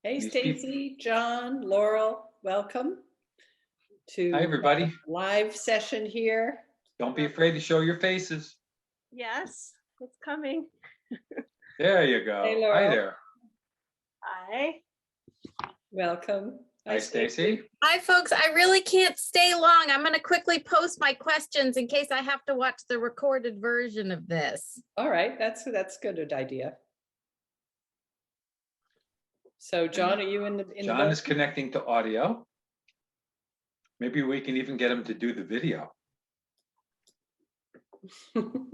Hey, These people. Stacy, John, Laurel, welcome to Hi, everybody. live session here. Don't be afraid to show your faces. Yes, it's coming. There you go. Hey, Hi Laurel. there. Hi. Welcome. Hi, Stacy. Hi, folks. I really can't stay long. I'm going to quickly post my questions in case I have to watch the recorded version of this. All right, that's good idea. So, John, are you in the John is connecting to audio. Maybe we can even get him to do the video. You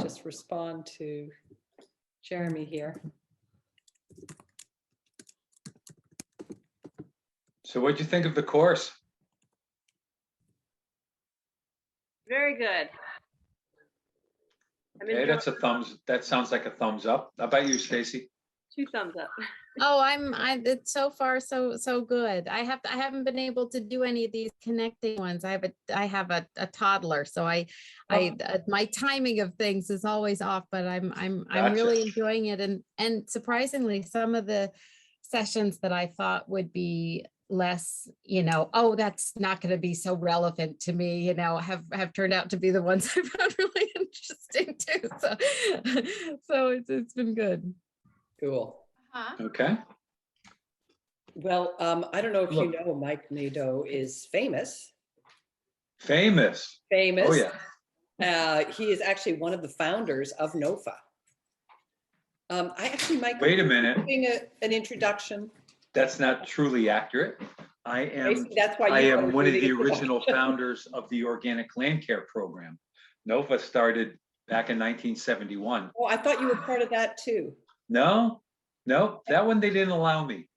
just respond to Jeremy here. So what'd you think of the course? Very good. Okay, that's a thumbs. That sounds like a thumbs up. How about you, Stacy? 2 thumbs up. Oh, it's so far so good. I haven't been able to do any of these connecting ones. I have a toddler, so my timing of things is always off, but I'm Gotcha. really enjoying it, and surprisingly, some of the sessions that I thought would be less, oh, that's not going to be so relevant to me, have turned out to be the ones I found really interesting too. So it's been good. Cool. Okay. Well, I don't know if you know, Mike Nadeau is famous. Famous. Famous. Oh yeah. He is actually one of the founders of NOFA. I actually, Mike. Wait a minute. An introduction. That's not truly accurate. I am. That's why I am one of the original founders of the Organic Land Care Program. NOFA started back in 1971. Oh, I thought you were part of that too. No, that one they didn't allow me.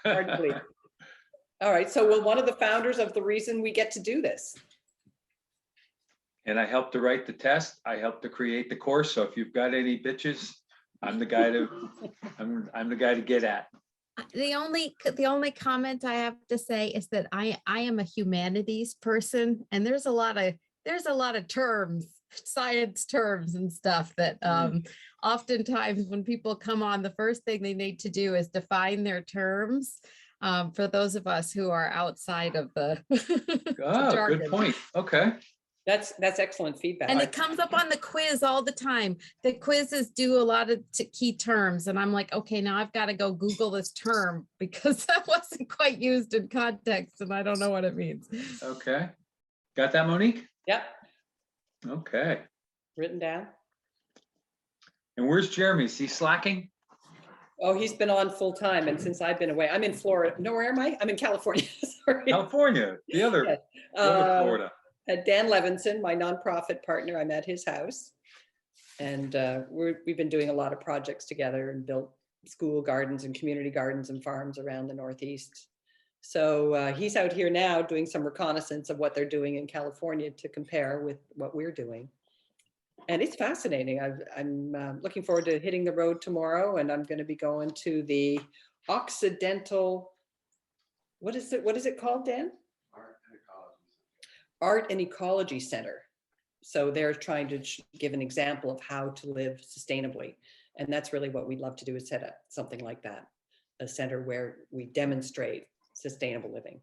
Hard to believe. All right, so well, one of the founders of the reason we get to do this. And I helped to write the test. I helped to create the course. So if you've got any bitches, I'm the guy to I'm the guy to get at. The only comment I have to say is that I am a humanities person, and there's a lot of terms, science terms and stuff that oftentimes when people come on, the first thing they need to do is define their terms. For those of us who are outside of the Good point. Okay. That's excellent feedback. And it comes up on the quiz all the time. The quizzes do a lot of key terms, and I'm like, okay, now I've got to go Google this term because that wasn't quite used in context, and I don't know what it means. Okay. Got that, Monique? Yep. Okay. Written down. And where's Jeremy? Is he slacking? Oh, he's been on full time, and since I've been away, I'm in Florida. No, where am I? I'm in California. Sorry. California, the other Florida. Dan Levinson, my nonprofit partner, I'm at his house, and we've been doing a lot of projects together and built school gardens and community gardens and farms around the Northeast. So he's out here now doing some reconnaissance of what they're doing in California to compare with what we're doing. And it's fascinating. I'm looking forward to hitting the road tomorrow, and I'm going to be going to the Occidental, what is it called, Dan? Art and Ecology Center. So they're trying to give an example of how to live sustainably. And that's really what we'd love to do, is set up something like that, a center where we demonstrate sustainable living.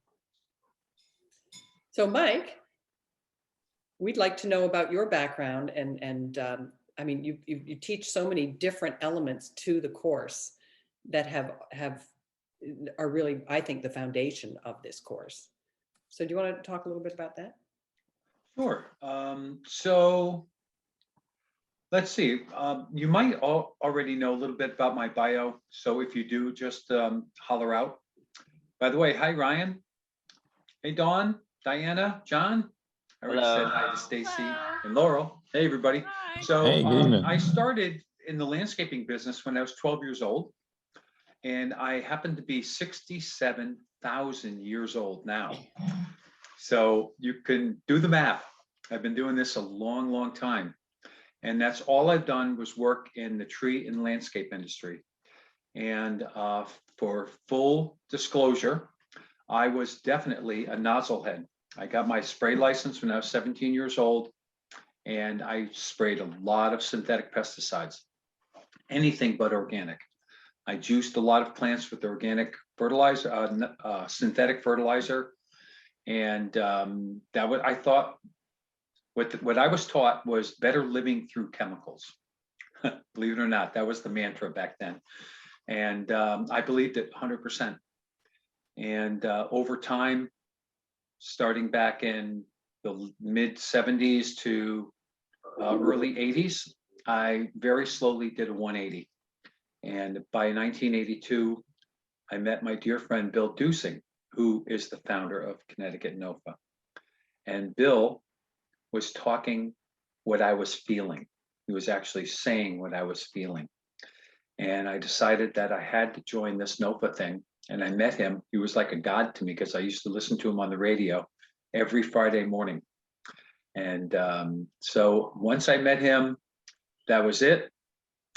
So Mike, we'd like to know about your background, and I mean, you teach so many different elements to the course that are really, I think, the foundation of this course. So do you want to talk a little bit about that? Sure. So let's see. You might already know a little bit about my bio. So if you do, just holler out. By the way, hi, Ryan. Hey, Dawn, Diana, John. I already said hi to Stacy and Laurel. Hey, everybody. Hi. So hey, good evening. I started in the landscaping business when I was 12 years old. And I happen to be 67,000 years old now. So you can do the math. I've been doing this a long, long time. And that's all I've done was work in the tree and landscape industry. And for full disclosure, I was definitely a nozzle head. I got my spray license when I was 17 years old, and I sprayed a lot of synthetic pesticides, anything but organic. I juiced a lot of plants with organic fertilizer, synthetic fertilizer. And that what I thought, what I was taught was better living through chemicals. Believe it or not, that was the mantra back then. And I believed it 100%. And over time, starting back in the mid 70s to early 80s, I very slowly did a 180. And by 1982, I met my dear friend, Bill Dusing, who is the founder of Connecticut NOFA. And Bill was talking what I was feeling. He was actually saying what I was feeling. And I decided that I had to join this NOFA thing. And I met him. He was like a god to me because I used to listen to him on the radio every Friday morning. And so once I met him, that was it.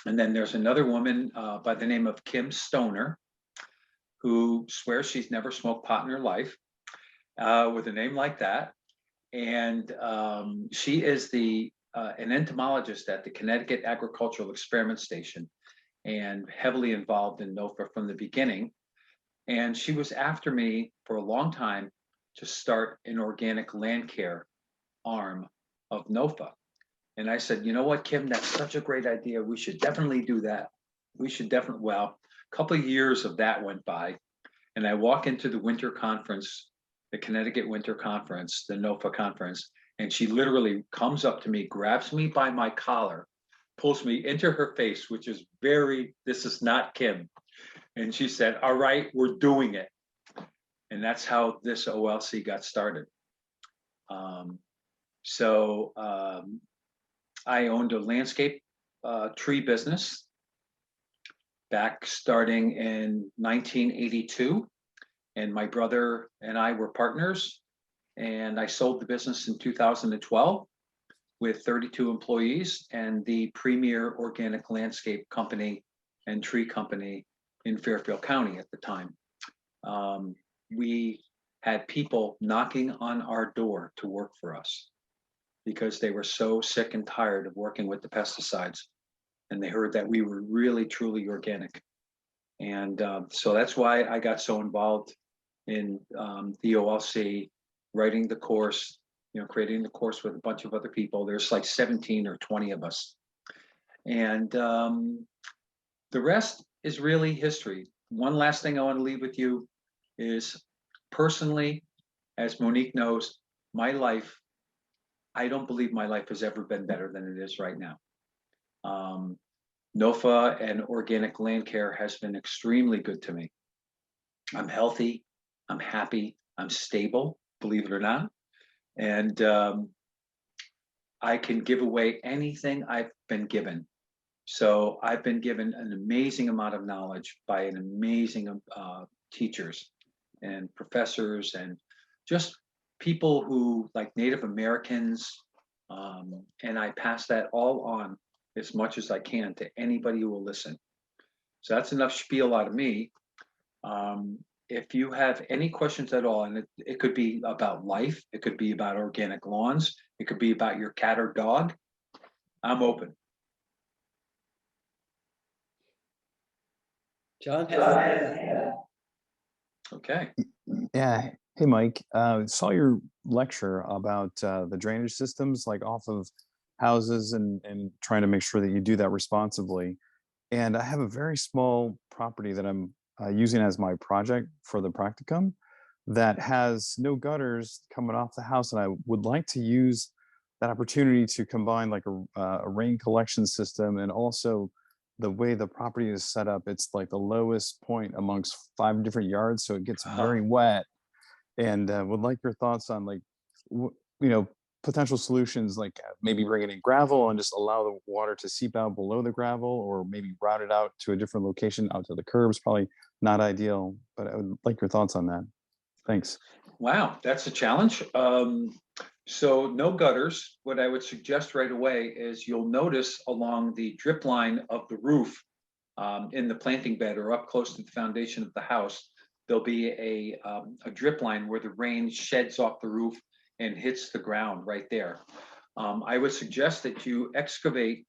And then there's another woman by the name of Kim Stoner, who swears she's never smoked pot in her life, with a name like that. And she is an entomologist at the Connecticut Agricultural Experiment Station and heavily involved in NOFA from the beginning. And she was after me for a long time to start an organic land care arm of NOFA. And I said, you know what, Kim, that's such a great idea. We should definitely do that. We should definitely, well, a couple of years of that went by. And I walk into the winter conference, the Connecticut Winter Conference, the NOFA conference, and she literally comes up to me, grabs me by my collar, pulls me into her face, which is this is not Kim. And she said, all right, we're doing it. And that's how this OLC got started. I owned a landscape tree business back starting in 1982. And my brother and I were partners. And I sold the business in 2012 with 32 employees and the premier organic landscape company and tree company in Fairfield County at the time. We had people knocking on our door to work for us because they were so sick and tired of working with the pesticides. And they heard that we were really, truly organic. And so that's why I got so involved in the OLC, writing the course, creating the course with a bunch of other people. There's like 17 or 20 of us. And the rest is really history. One last thing I want to leave with you is personally, as Monique knows, my life, I don't believe my life has ever been better than it is right now. NOFA and organic land care has been extremely good to me. I'm healthy, I'm happy, I'm stable, believe it or not. And I can give away anything I've been given. So I've been given an amazing amount of knowledge by an amazing teachers and professors and just people who like Native Americans. And I pass that all on as much as I can to anybody who will listen. So that's enough spiel out of me. If you have any questions at all, and it could be about life, it could be about organic lawns, it could be about your cat or dog, I'm open. John has his hand up. Okay. Yeah. Hey, Mike. Saw your lecture about the drainage systems, like off of houses, and trying to make sure that you do that responsibly. And I have a very small property that I'm using as my project for the practicum that has no gutters coming off the house, and I would like to use that opportunity to combine like a rain collection system, and also the way the property is set up, it's like the lowest point amongst 5 different yards, so it gets very wet. And would like your thoughts on like potential solutions, like maybe bringing in gravel and just allow the water to seep out below the gravel, or maybe route it out to a different location, out to the curbs. Probably not ideal, but I would like your thoughts on that. Thanks. Wow, that's a challenge. So no gutters. What I would suggest right away is you'll notice along the drip line of the roof in the planting bed or up close to the foundation of the house, there'll be a drip line where the rain sheds off the roof and hits the ground right there. I would suggest that you excavate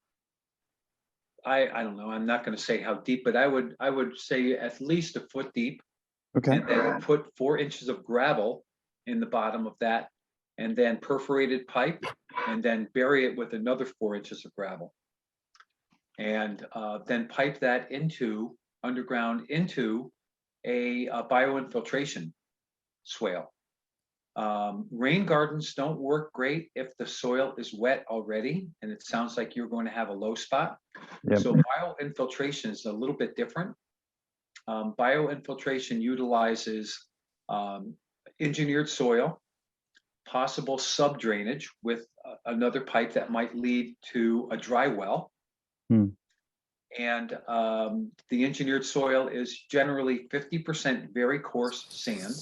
I don't know, I'm not gonna say how deep, but I would say at least a foot deep. Okay. And then put 4 inches of gravel in the bottom of that, and then perforated pipe, and then bury it with another 4 inches of gravel. And then pipe that into underground into a bioinfiltration swale. Rain gardens don't work great if the soil is wet already, and it sounds like you're going to have a low spot. Yep. So bioinfiltration is a little bit different. Bioinfiltration utilizes engineered soil, possible sub-drainage with another pipe that might lead to a dry well. Hmm. And the engineered soil is generally 50% very coarse sand.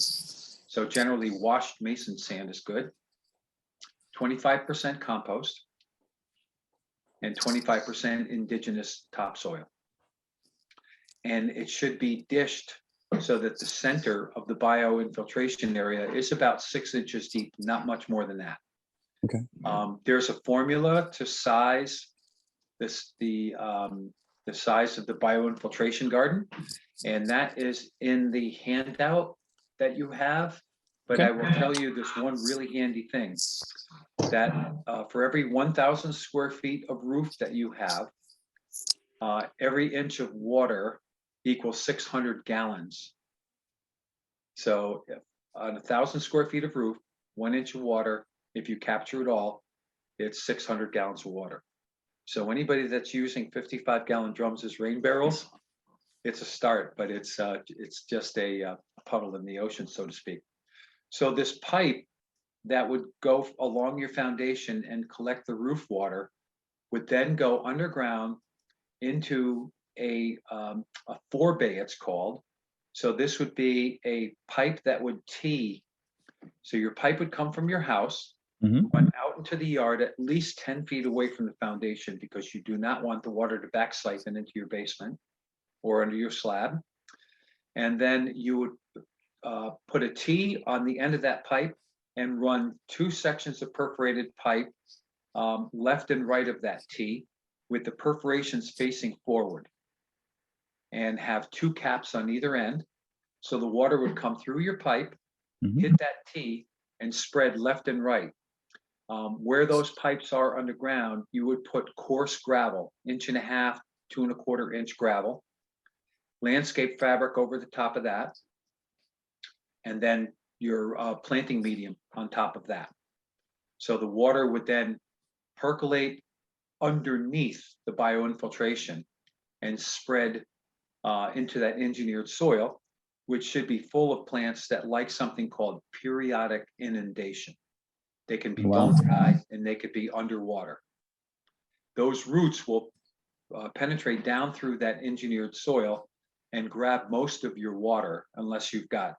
So generally washed mason sand is good. 25% compost and 25% indigenous topsoil. And it should be dished so that the center of the bioinfiltration area is about 6 inches deep, not much more than that. Okay. There's a formula to size the size of the bioinfiltration garden, and that is in the handout that you have. But Okay. I will tell you this one really handy thing, that for every 1,000 square feet of roof that you have, every inch of water equals 600 gallons. So if on 1,000 square feet of roof, 1 inch of water, if you capture it all, it's 600 gallons of water. So anybody that's using 55-gallon drums as rain barrels, it's a start, but it's just a puddle in the ocean, so to speak. So this pipe that would go along your foundation and collect the roof water would then go underground into a 4-bay, it's called. So this would be a pipe that would tee. So your pipe would come from your house, Mhm. run out into the yard at least 10 feet away from the foundation, because you do not want the water to back siphon into your basement or under your slab. And then you would put a T on the end of that pipe and run 2 sections of perforated pipe left and right of that T, with the perforations facing forward, and have 2 caps on either end. So the water would come through your pipe, Mhm. hit that T, and spread left and right. Where those pipes are underground, you would put coarse gravel, 1.5 to 2 1/4 inch gravel, landscape fabric over the top of that, and then your planting medium on top of that. So the water would then percolate underneath the bioinfiltration and spread into that engineered soil, which should be full of plants that like something called periodic inundation. They can be Wow. bone dry and they could be underwater. Those roots will penetrate down through that engineered soil and grab most of your water, unless you've got,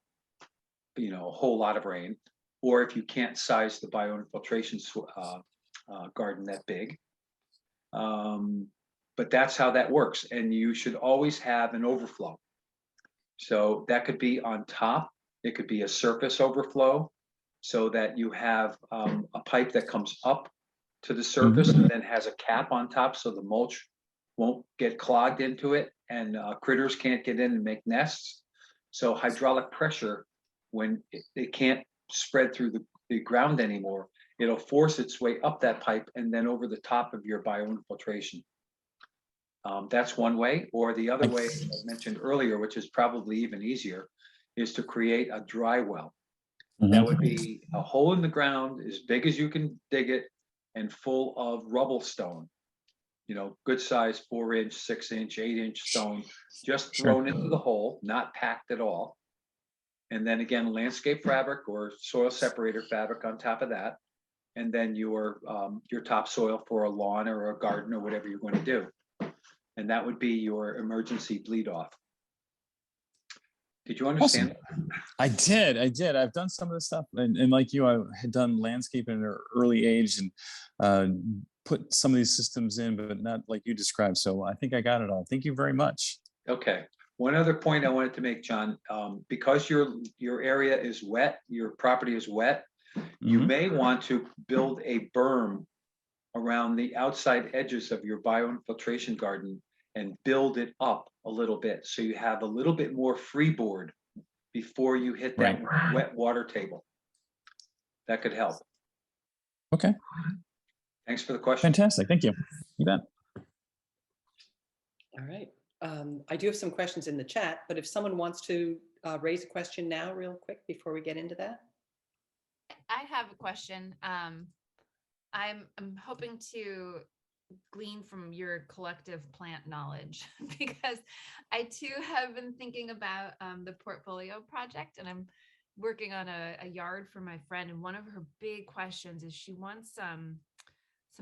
a whole lot of rain, or if you can't size the bioinfiltration garden that big. But that's how that works, and you should always have an overflow. So that could be on top, it could be a surface overflow, so that you have a pipe that comes up to the surface and then has a cap on top, so the mulch won't get clogged into it and critters can't get in and make nests. So hydraulic pressure, when it can't spread through the ground anymore, it'll force its way up that pipe and then over the top of your bioinfiltration. That's one way. Or the other way I mentioned earlier, which is probably even easier, is to create a dry well. That would be a hole in the ground as big as you can dig it and full of rubble stone. Good size 4-inch, 6-inch, 8-inch stone, just thrown into the hole, not packed at all. And then again, landscape fabric or soil separator fabric on top of that. And then your topsoil for a lawn or a garden or whatever you're going to do. And that would be your emergency bleed off. Did you understand? Awesome. I did. I've done some of this stuff, and like you, I had done landscape at an early age and put some of these systems in, but not like you described. So I think I got it all. Thank you very much. Okay. One other point I wanted to make, John, because your area is wet, your property is wet, you may want to build a berm around the outside edges of your bioinfiltration garden and build it up a little bit. So you have a little bit more freeboard before you hit that wet water table. That could help. Okay, Thanks for the question. fantastic. Thank you. You bet. All right. I do have some questions in the chat, but if someone wants to raise a question now real quick before we get into that. I have a question. I'm hoping to glean from your collective plant knowledge because I too have been thinking about the portfolio project, and I'm working on a yard for my friend. And one of her big questions is she wants some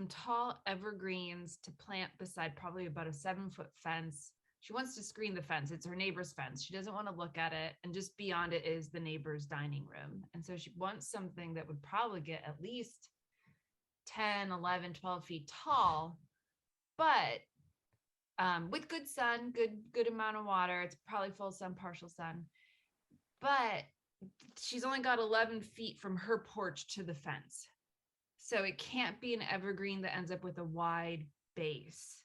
tall evergreens to plant beside probably about a 7-foot fence. She wants to screen the fence. It's her neighbor's fence. She doesn't want to look at it. And just beyond it is the neighbor's dining room. And so she wants something that would probably get at least 10, 11, 12 feet tall, but with good sun, good amount of water. It's probably full sun, partial sun. But she's only got 11 feet from her porch to the fence. So it can't be an evergreen that ends up with a wide base.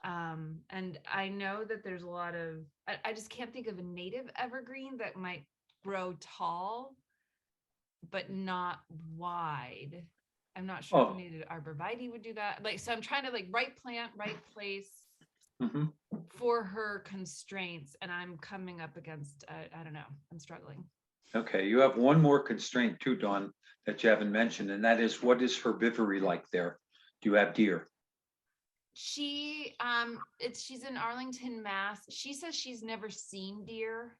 And I know that there's a lot of, I just can't think of a native evergreen that might grow tall, but not wide. I'm not sure if a native arborvitae would do that. Like, so I'm trying to like right plant, right place for her constraints. And I'm coming up against, I don't know, I'm struggling. Okay, you have one more constraint too, Dawn, that you haven't mentioned, and that is, what is herbivory like there? Do you have deer? She's in Arlington, Mass. She says she's never seen deer.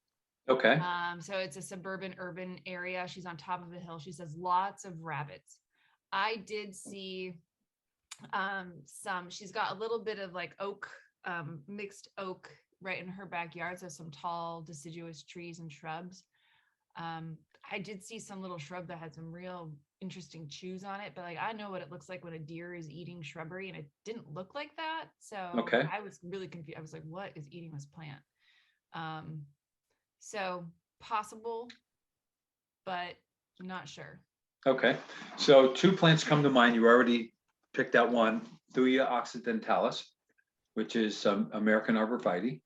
Okay. So it's a suburban urban area. She's on top of a hill. She says lots of rabbits. I did see she's got a little bit of like oak, mixed oak right in her backyard. So some tall deciduous trees and shrubs. I did see some little shrub that had some real interesting chews on it, but like I know what it looks like when a deer is eating shrubbery, and it didn't look like that. So okay. I was really confused. I was like, what is eating this plant? So possible, but not sure. Okay, so 2 plants come to mind. You already picked out one, Thuya occidentalis, which is American arborvitae,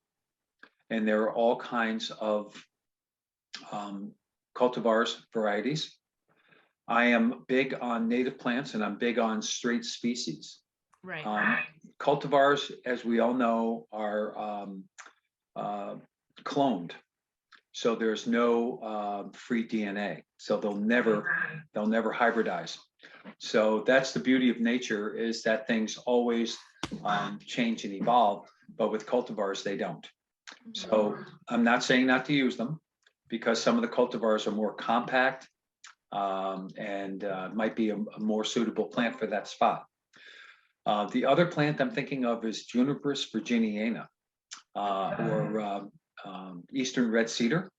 and there are all kinds of cultivars varieties. I am big on native plants, and I'm big on straight species. Right. Cultivars, as we all know, are cloned. So there's no free DNA. So they'll never hybridize. So that's the beauty of nature, is that things always change and evolve, but with cultivars, they don't. So I'm not saying not to use them, because some of the cultivars are more compact and might be a more suitable plant for that spot. The other plant I'm thinking of is Juniperus virginiana, or Eastern red cedar.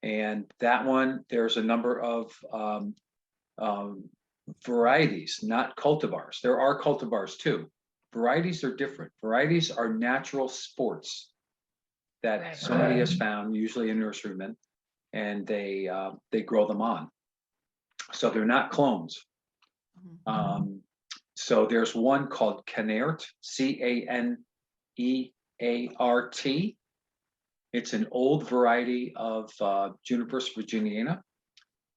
And that one, there's a number of varieties, not cultivars. There are cultivars too. Varieties are different. Varieties are natural sports that somebody has found, usually a nurseryman, and they grow them on. So they're not clones. So there's one called Caneart, Caneart. It's an old variety of Juniperus virginiana,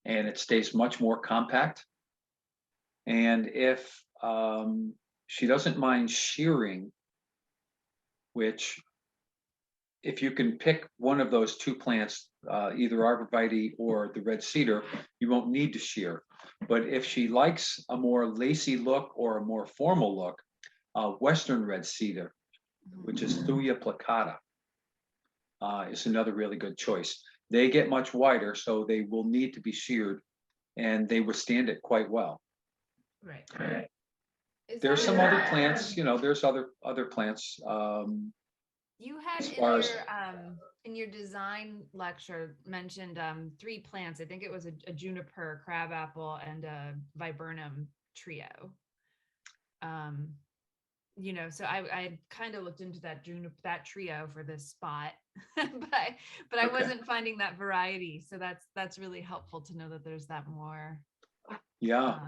and it stays much more compact. And if she doesn't mind shearing, which if you can pick one of those 2 plants, either arborvitae or the red cedar, you won't need to shear. But if she likes a more lacy look or a more formal look, Western red cedar, which is Thuya plicata, is another really good choice. They get much wider, so they will need to be sheared, and they withstand it quite well. Right. There's some other plants, there's other plants. You had in your design lecture mentioned 3 plants. I think it was a juniper, crabapple, and a viburnum trio. So I kind of looked into that trio for this spot, but I wasn't finding that variety. So that's really helpful to know that there's that more. Yeah.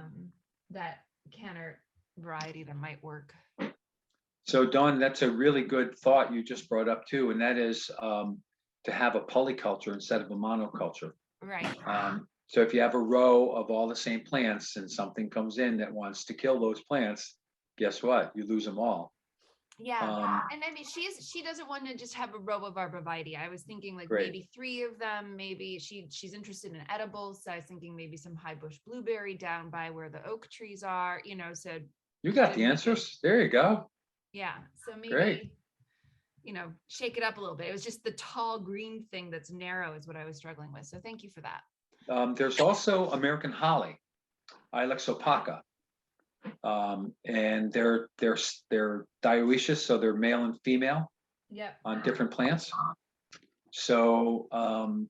That Caneart variety that might work. So Dawn, that's a really good thought you just brought up too, and that is to have a polyculture instead of a monoculture. Right. So if you have a row of all the same plants and something comes in that wants to kill those plants, guess what? You lose them all. Yeah. Um, And I mean, she doesn't want to just have a row of arborvitae. I was thinking like Great. maybe 3 of them. Maybe she's interested in edibles. So I was thinking maybe some high bush blueberry down by where the oak trees are, you know, so You got the make it- answers. There you go. yeah. So maybe, Great. you know, shake it up a little bit. It was just the tall green thing that's narrow is what I was struggling with. So thank you for that. There's also American holly, Ilex opaca. And they're dioecious, so they're male and female Yep. on different plants. So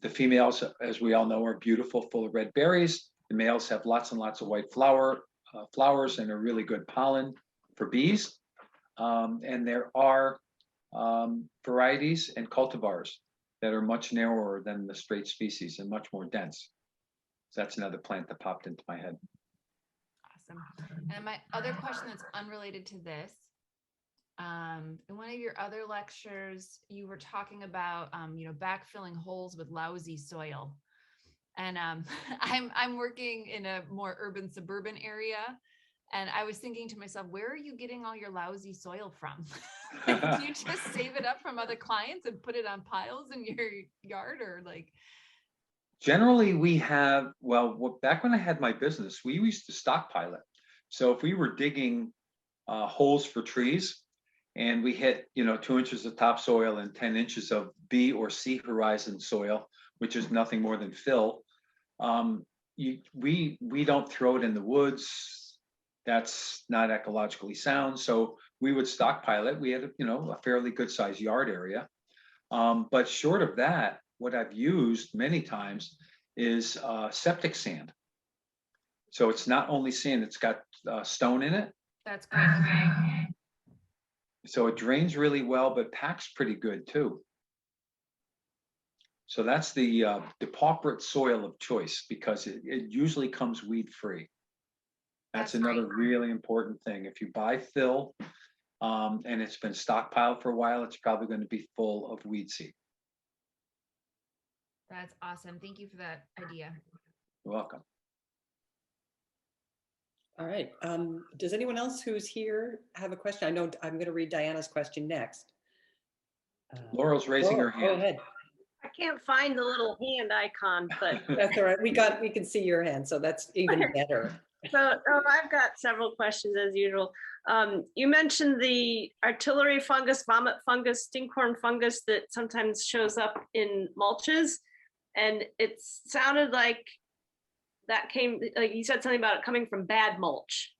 the females, as we all know, are beautiful, full of red berries. The males have lots and lots of white flowers and a really good pollen for bees. And there are varieties and cultivars that are much narrower than the straight species and much more dense. So that's another plant that popped into my head. Awesome. And my other question that's unrelated to this, in one of your other lectures, you were talking about, you know, backfilling holes with lousy soil. And I'm working in a more urban suburban area. And I was thinking to myself, where are you getting all your lousy soil from? Do you just save it up from other clients and put it on piles in your yard, or like? Generally, we have, back when I had my business, we used to stockpile it. So if we were digging holes for trees and we hit, 2 inches of topsoil and 10 inches of B or C horizon soil, which is nothing more than fill, we don't throw it in the woods. That's not ecologically sound. So we would stockpile it. We had, a fairly good sized yard area. But short of that, what I've used many times is septic sand. So it's not only sand, it's got stone in it. That's great. So it drains really well, but packs pretty good too. So that's the pauperate soil of choice because it usually comes weed free. That's another really important thing. If you buy fill and it's been stockpiled for a while, it's probably going to be full of weed seed. That's awesome. Thank you for that idea. You're welcome. All right. Does anyone else who's here have a question? I know I'm going to read Diana's question next. Laurel's raising her Go hand. ahead. I can't find the little hand icon, but That's all right. We can see your hand, so that's even better. so I've got several questions as usual. You mentioned the artillery fungus, vomit fungus, stinkhorn fungus that sometimes shows up in mulches. And it sounded like that came, like you said something about it coming from bad mulch.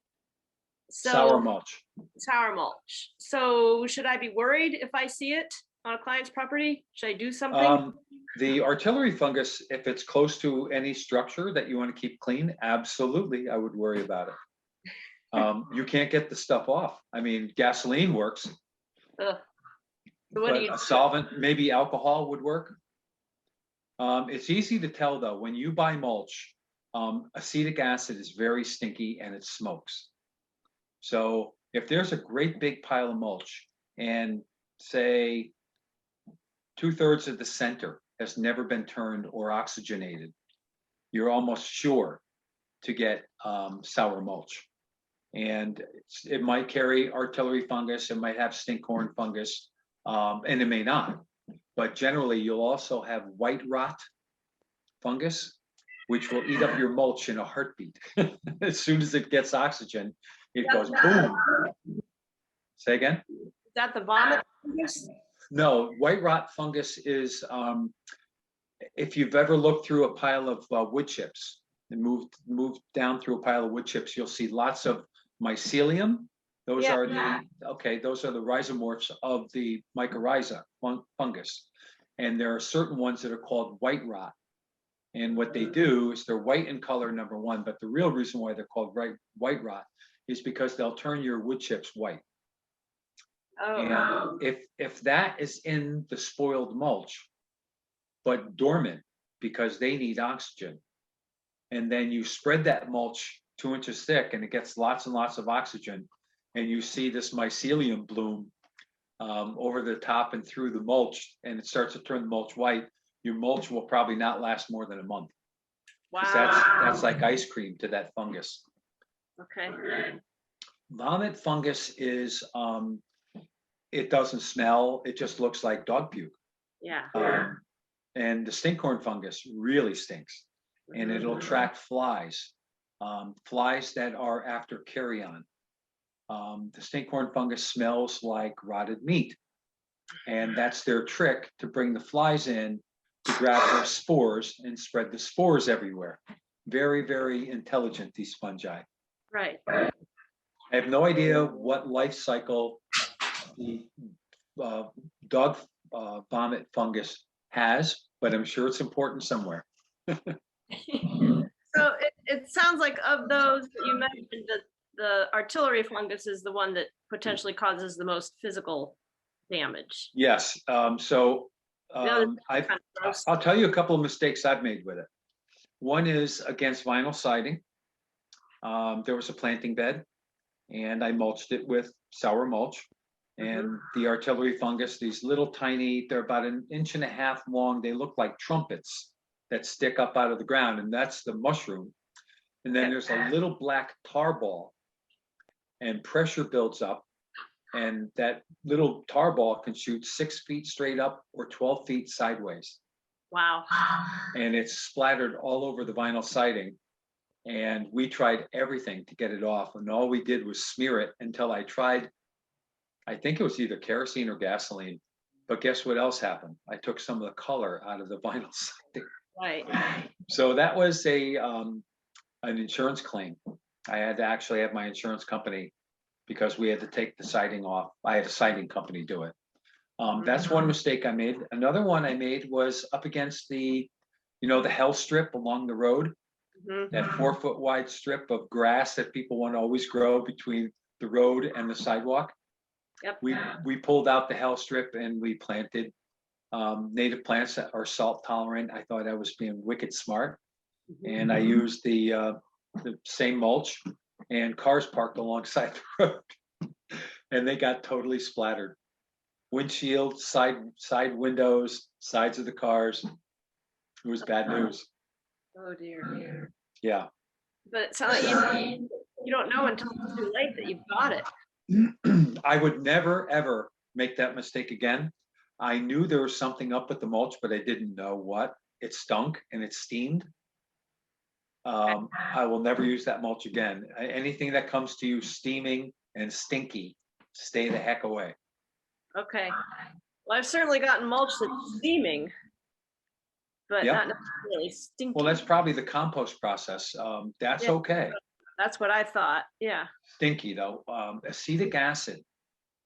So Sour mulch. Sour mulch. So should I be worried if I see it on a client's property? Should I do something? The artillery fungus, if it's close to any structure that you want to keep clean, absolutely, I would worry about it. You can't get the stuff off. I mean, gasoline works, Ugh. So what do but you a solvent, maybe alcohol would work. It's easy to tell though, when you buy mulch, acetic acid is very stinky and it smokes. So if there's a great big pile of mulch and say 2/3 of the center has never been turned or oxygenated, you're almost sure to get sour mulch. And it might carry artillery fungus, it might have stinkhorn fungus, and it may not. But generally, you'll also have white rot fungus, which will eat up your mulch in a heartbeat. As soon as it gets oxygen, it goes boom. Say again? Is that the vomit fungus? No, white rot fungus is, if you've ever looked through a pile of wood chips and moved down through a pile of wood chips, you'll see lots of mycelium. Those Yeah. are those are the rhizomorphs of the mycorrhiza fungus. And there are certain ones that are called white rot. And what they do is they're white in color, number one, but the real reason why they're called white rot is because they'll turn your wood chips white. Oh, And if that is in the spoiled mulch, but dormant because they need oxygen, and then you spread that mulch 2 inches thick and it gets lots and lots of oxygen, and you see this mycelium bloom over the top and through the mulch, and it starts to turn the mulch white, your mulch will probably not last more than a month. 'Cause Wow. that's like ice cream to that fungus. Okay. Vomit fungus is, it doesn't smell, it just looks like dog puke. Yeah. And the stinkhorn fungus really stinks, and it'll attract flies, flies that are after carrion. The stinkhorn fungus smells like rotted meat, and that's their trick to bring the flies in to grab their spores and spread the spores everywhere. Very, very intelligent, these fungi. Right. I have no idea what life cycle the dog vomit fungus has, but I'm sure it's important somewhere. So it sounds like of those that you mentioned, that the artillery fungus is the one that potentially causes the most physical damage. Yes, other I'll kind of gross. tell you a couple of mistakes I've made with it. One is against vinyl siding. There was a planting bed, and I mulched it with sour mulch. And the artillery fungus, these little tiny, they're about 1.5 inches long. They look like trumpets that stick up out of the ground, and that's the mushroom. And then there's a little black tar ball, and pressure builds up, and that little tar ball can shoot 6 feet straight up or 12 feet sideways. Wow. And it's splattered all over the vinyl siding. And we tried everything to get it off, and all we did was smear it until I tried, I think it was either kerosene or gasoline. But guess what else happened? I took some of the color out of the vinyl siding. Right. So that was an insurance claim. I had to actually have my insurance company, because we had to take the siding off. I had a siding company do it. That's one mistake I made. Another one I made was up against the hell strip along the road, that 4-foot wide strip of grass that people want to always grow between the road and the sidewalk. Yep. We pulled out the hell strip and we planted native plants that are salt tolerant. I thought I was being wicked smart, and I used the same mulch, and cars parked alongside the road, and they got totally splattered. Windshield, side windows, sides of the cars. It was bad news. Oh dear. Yeah. But it sounds like you don't know until it's too late that you've got it. I would never, ever make that mistake again. I knew there was something up with the mulch, but I didn't know what. It stunk and it steamed. I will never use that mulch again. Anything that comes to you steaming and stinky, stay the heck away. Okay. Well, I've certainly gotten mulch that's steaming, but Yep. not necessarily stinky. Well, that's probably the compost process. That's Yeah. okay. That's what I thought. Yeah. Stinky though. Acetic acid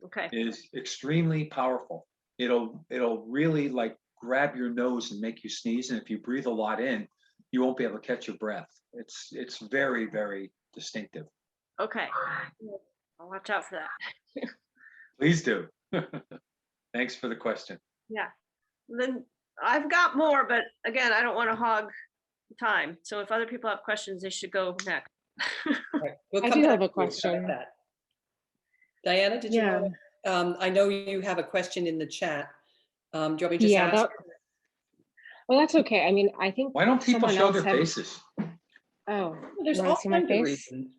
Okay. is extremely powerful. It'll really like grab your nose and make you sneeze. And if you breathe a lot in, you won't be able to catch your breath. It's very, very distinctive. Okay. I'll watch out for that. Please do. Thanks for the question. Yeah. Then I've got more, but again, I don't want to hog time. So if other people have questions, they should go next. Right. We'll I come do back have a to you about question. that. Diana, did you Yeah. want to, I know you have a question in the chat. Do you want me to just Yeah, ask? well, that's okay. I mean, I think Why don't people someone show else their had- faces? Oh, Well, there's you wanna all see my kinds of face? reasons.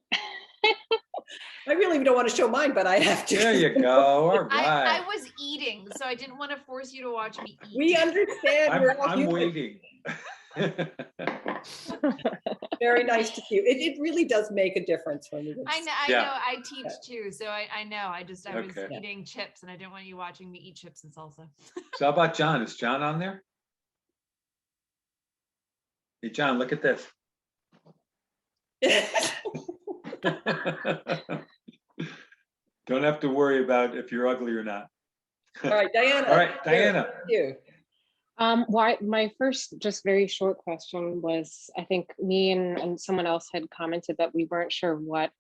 I really don't want to show mine, but I have to. There you go. All I right. was eating, so I didn't want to force you to watch me eat. We understand. We're all I'm human. waiting. Very nice to see you. It really does make a difference when we. I know, Yeah. I teach too, so I know. I was Okay. eating chips, and I didn't want you watching me eat chips and salsa. So how about John? Is John on there? Hey, John, look at this. Don't have to worry about if you're ugly or not. All right, Diana. All right, Diana. You. Why my first just very short question was, I think me and someone else had commented that we weren't sure what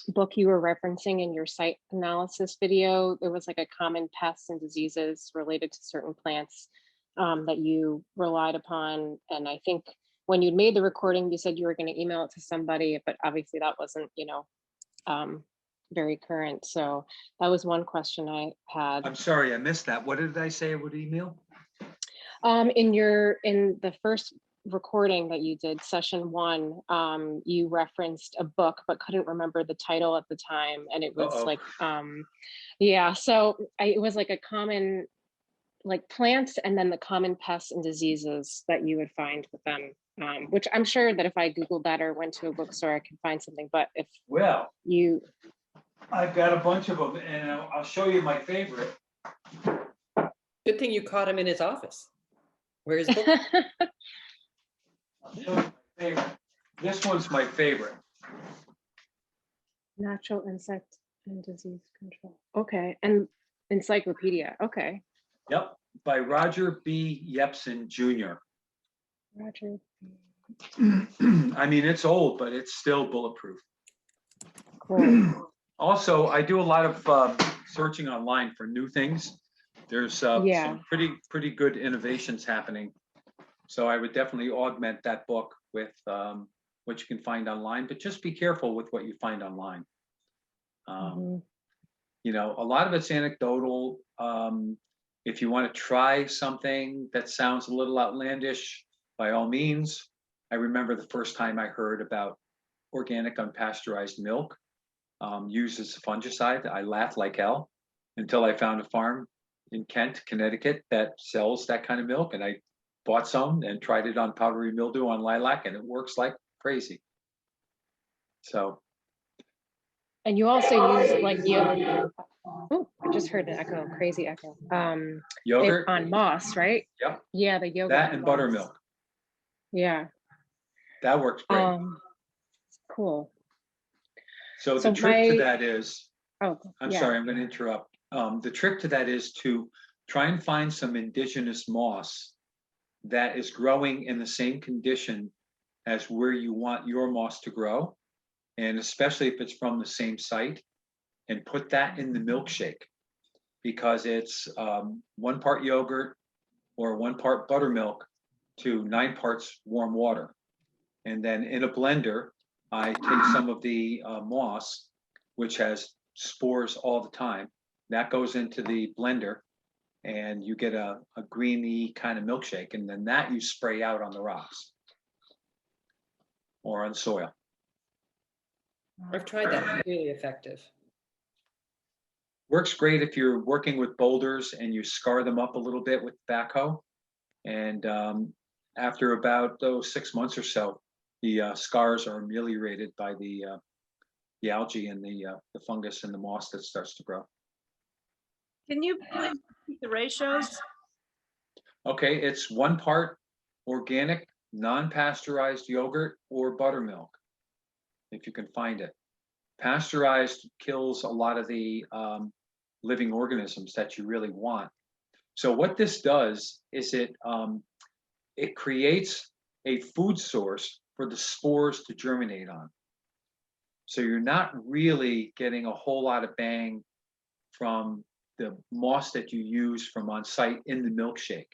book you were referencing in your site analysis video. There was like a common pests and diseases related to certain plants that you relied upon. And I think when you'd made the recording, you said you were going to email it to somebody, but obviously that wasn't, very current. So that was one question I had. I'm sorry, I missed that. What did I say I would email? In the first recording that you did, session 1, you referenced a book but couldn't remember the title at the time, and it was Uh-oh. like yeah, so it was like a common, like plants and then the common pests and diseases that you would find with them, which I'm sure that if I Googled that or went to a bookstore, I could find something. But if Well, you, I've got a bunch of them, and I'll show you my favorite. Good thing you caught him in his office. Where his book? I'll show you my favorite. This one's my favorite. natural insect and disease control. Okay, and encyclopedia. Okay, Yep, by Roger B. Yepsen Jr. Roger. I mean, it's old, but it's still bulletproof. Cool. Also, I do a lot of searching online for new things. There's Yeah. some pretty good innovations happening. So I would definitely augment that book with what you can find online, but just be careful with what you find online. Mhm. You know, a lot of it's anecdotal. If you want to try something that sounds a little outlandish, by all means. I remember the first time I heard about organic unpasteurized milk used as a fungicide. I laughed like hell until I found a farm in Kent, Connecticut that sells that kind of milk. And I bought some and tried it on powdery mildew on lilac, and it works like crazy. So. And you also use like yogurt. Oh, I just heard an echo, crazy echo. Yogurt on moss, right? Yep. Yeah, the yogurt. That and buttermilk. Yeah. That works great. Cool. So the trick to that is, I'm sorry, I'm going to interrupt. The trick to that is to try and find some indigenous moss that is growing in the same condition as where you want your moss to grow. And especially if it's from the same site, and put that in the milkshake, because it's 1 part yogurt or 1 part buttermilk to 9 parts warm water. And then in a blender, I take some of the moss, which has spores all the time. That goes into the blender, and you get a greeny kind of milkshake. And then that you spray out on the rocks or on soil. I've tried that. Really effective. Works great if you're working with boulders and you scar them up a little bit with backhoe. And after about 6 months or so, the scars are ameliorated by the algae and the fungus and the moss that starts to grow. Can you please repeat the ratios? Okay, it's 1 part organic, non-pasteurized yogurt or buttermilk, if you can find it. Pasteurized kills a lot of the living organisms that you really want. So what this does is it creates a food source for the spores to germinate on. So you're not really getting a whole lot of bang from the moss that you use from on site in the milkshake.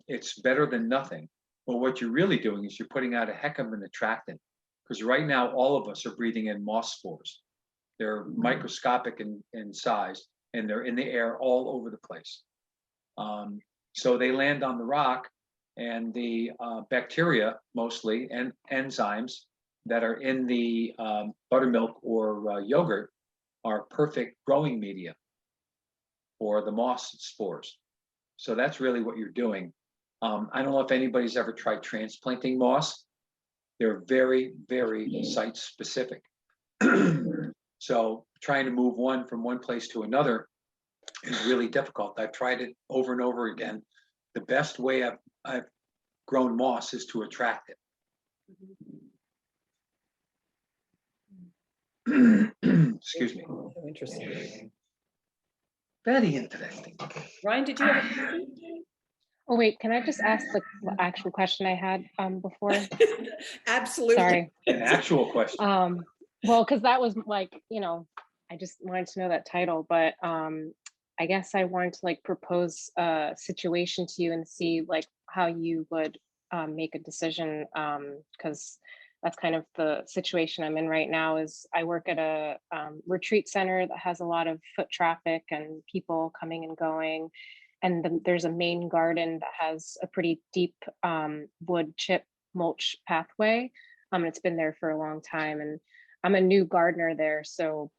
It's better than nothing. But what you're really doing is you're putting out a heck of an attractant, because right now all of us are breathing in moss spores. They're microscopic in size, and they're in the air all over the place. So they land on the rock, and the bacteria mostly and enzymes that are in the buttermilk or yogurt are perfect growing media for the moss spores. So that's really what you're doing. I don't know if anybody's ever tried transplanting moss. They're very, very site specific. So trying to move one from one place to another is really difficult. I've tried it over and over again. The best way I've grown moss is to attract it. Excuse me. So interesting. Very interesting. Ryan, did you have a question? Oh, wait, can I just ask the actual question I had before? Absolutely. Sorry. An actual question. Well, because that was like, I just wanted to know that title, but I guess I wanted to like propose a situation to you and see like how you would make a decision, because that's kind of the situation I'm in right now. Is I work at a retreat center that has a lot of foot traffic and people coming and going, and there's a main garden that has a pretty deep wood chip mulch pathway. It's been there for a long time, and I'm a new gardener there, so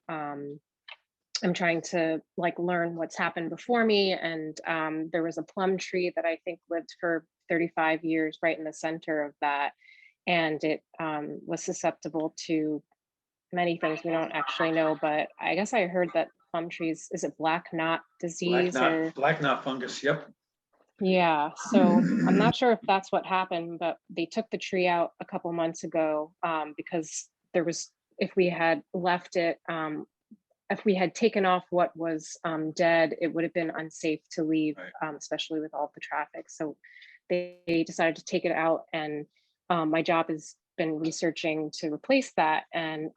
I'm trying to like learn what's happened before me. And there was a plum tree that I think lived for 35 years right in the center of that. And it was susceptible to many things we don't actually know. But I guess I heard that plum trees, is it black knot disease or? Black knot fungus, yep. Yeah, so I'm not sure if that's what happened, but they took the tree out a couple months ago because there was, if we had left it, if we had taken off what was dead, it would have been unsafe to leave, Right. Especially with all the traffic. So they decided to take it out, and my job has been researching to replace that. And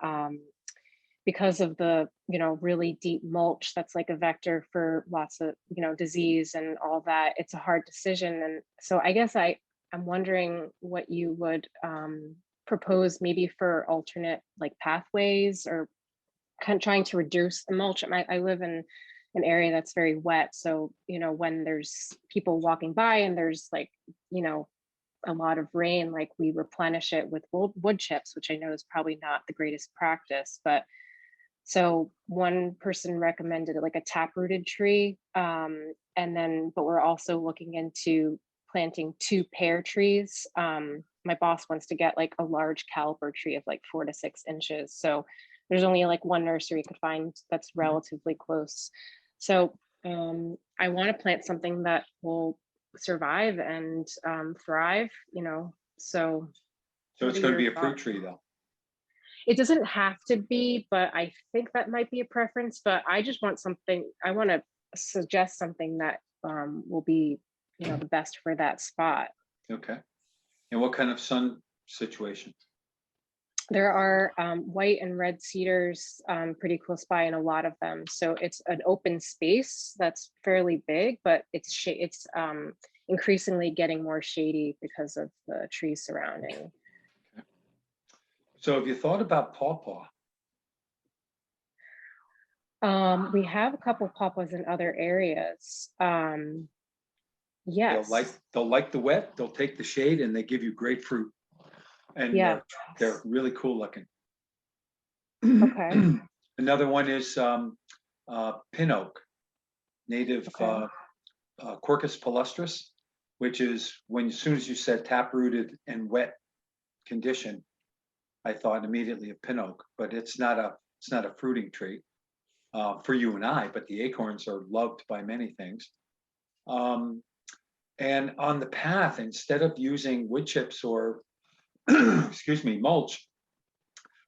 because of the, really deep mulch, that's like a vector for lots of, disease and all that, it's a hard decision. And so I guess I'm wondering what you would propose maybe for alternate like pathways, or kind of trying to reduce the mulch. I live in an area that's very wet. So, when there's people walking by and there's like, a lot of rain, like we replenish it with wood chips, which I know is probably not the greatest practice. But so one person recommended like a taprooted tree. But we're also looking into planting 2 pear trees. My boss wants to get like a large caliper tree of like 4 to 6 inches. So there's only like one nursery you could find that's relatively close. So I want to plant something that will survive and thrive, so. So What it's are going to be your a fruit thoughts? tree though. It doesn't have to be, but I think that might be a preference. But I just want something, I want to suggest something that will be, the best for that spot. Okay. And what kind of sun situation? There are white and red cedars pretty close by, and a lot of them. So it's an open space that's fairly big, but it's increasingly getting more shady because of the trees surrounding. Okay. So have you thought about pawpaw? We have a couple pawpaws in other areas. Yes. They'll like the wet, they'll take the shade, and they give you great fruit. And Yeah. they're really cool looking. Okay. Another one is pin oak, native Okay. Quercus palustris, which is as soon as you said taprooted and wet condition, I thought immediately of pin oak, but it's not a fruiting tree for you and I, but the acorns are loved by many things. And on the path, instead of using wood chips or excuse me, mulch,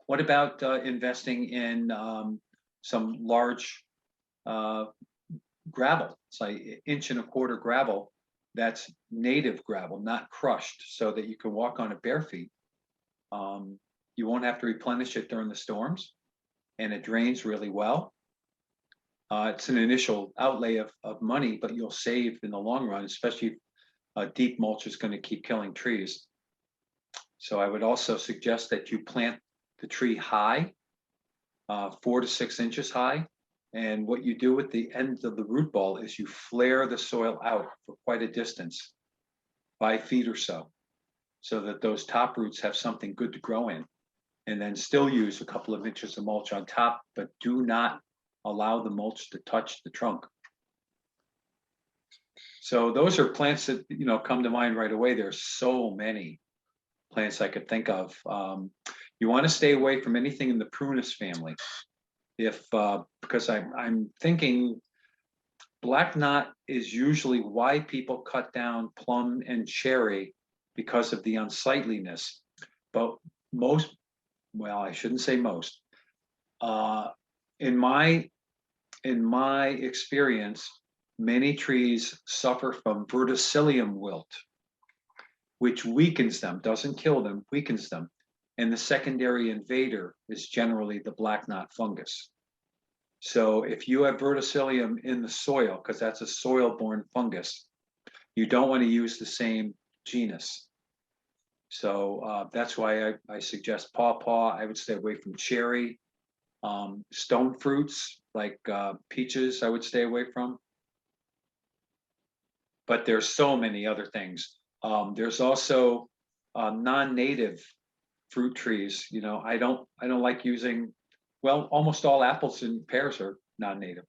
what about investing in some large gravel? It's like 1.25 inch gravel that's native gravel, not crushed, so that you can walk on it bare feet. You won't have to replenish it during the storms, and it drains really well. It's an initial outlay of money, but you'll save in the long run, especially if deep mulch is going to keep killing trees. So I would also suggest that you plant the tree high, 4 to 6 inches high. And what you do with the end of the root ball is you flare the soil out for quite a distance, 5 feet or so that those top roots have something good to grow in. And then still use a couple of inches of mulch on top, but do not allow the mulch to touch the trunk. So those are plants that come to mind right away. There's so many plants I could think of. You want to stay away from anything in the prunus family, because I'm thinking black knot is usually why people cut down plum and cherry, because of the unsightliness. But I shouldn't say most. In my experience, many trees suffer from verticillium wilt, which weakens them, doesn't kill them, weakens them. And the secondary invader is generally the black knot fungus. So if you have verticillium in the soil, because that's a soil-borne fungus, you don't want to use the same genus. So that's why I suggest pawpaw. I would stay away from cherry. Stone fruits like peaches, I would stay away from. But there's so many other things. There's also non-native fruit trees. You know, I don't like using, well, almost all apples and pears are non-native.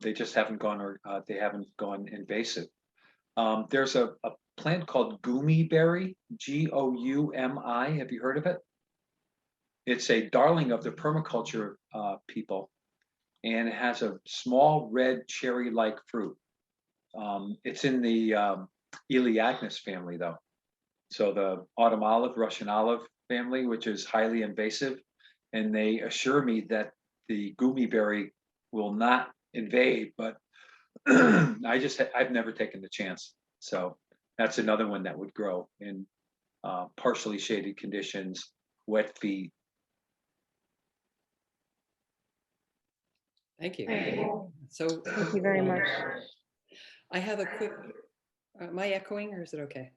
They just haven't gone or they haven't gone invasive. There's a plant called goomy berry, Goumi. Have you heard of it? It's a darling of the permaculture people, and it has a small red cherry-like fruit. It's in the Elaeagnus family, though. So the autumn olive, Russian olive family, which is highly invasive, and they assure me that the goomy berry will not invade, but I've never taken the chance. So that's another one that would grow in partially shaded conditions, wet feet. Thank you. Thank So you very much. I have a quick, am I echoing or is it okay?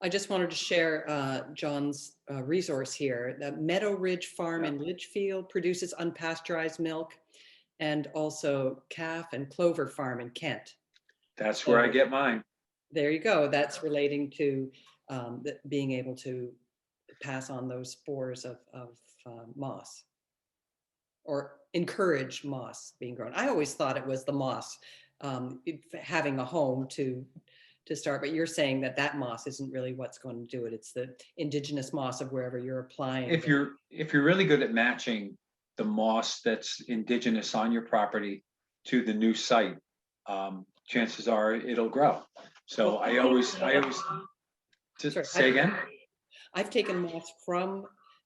I just wanted to share John's resource here. The Meadow Ridge Farm in Litchfield produces unpasteurized milk, and also Calf and Clover Farm in Kent. That's where I get mine. There you go. That's relating to being able to pass on those spores of moss, or encourage moss being grown. I always thought it was the moss having a home to start, but you're saying that that moss isn't really what's going to do it. It's the indigenous moss of wherever you're applying. If you're really good at matching the moss that's indigenous on your property to the new site, chances are it'll grow. So I always just Sorry, say again. I've taken moss from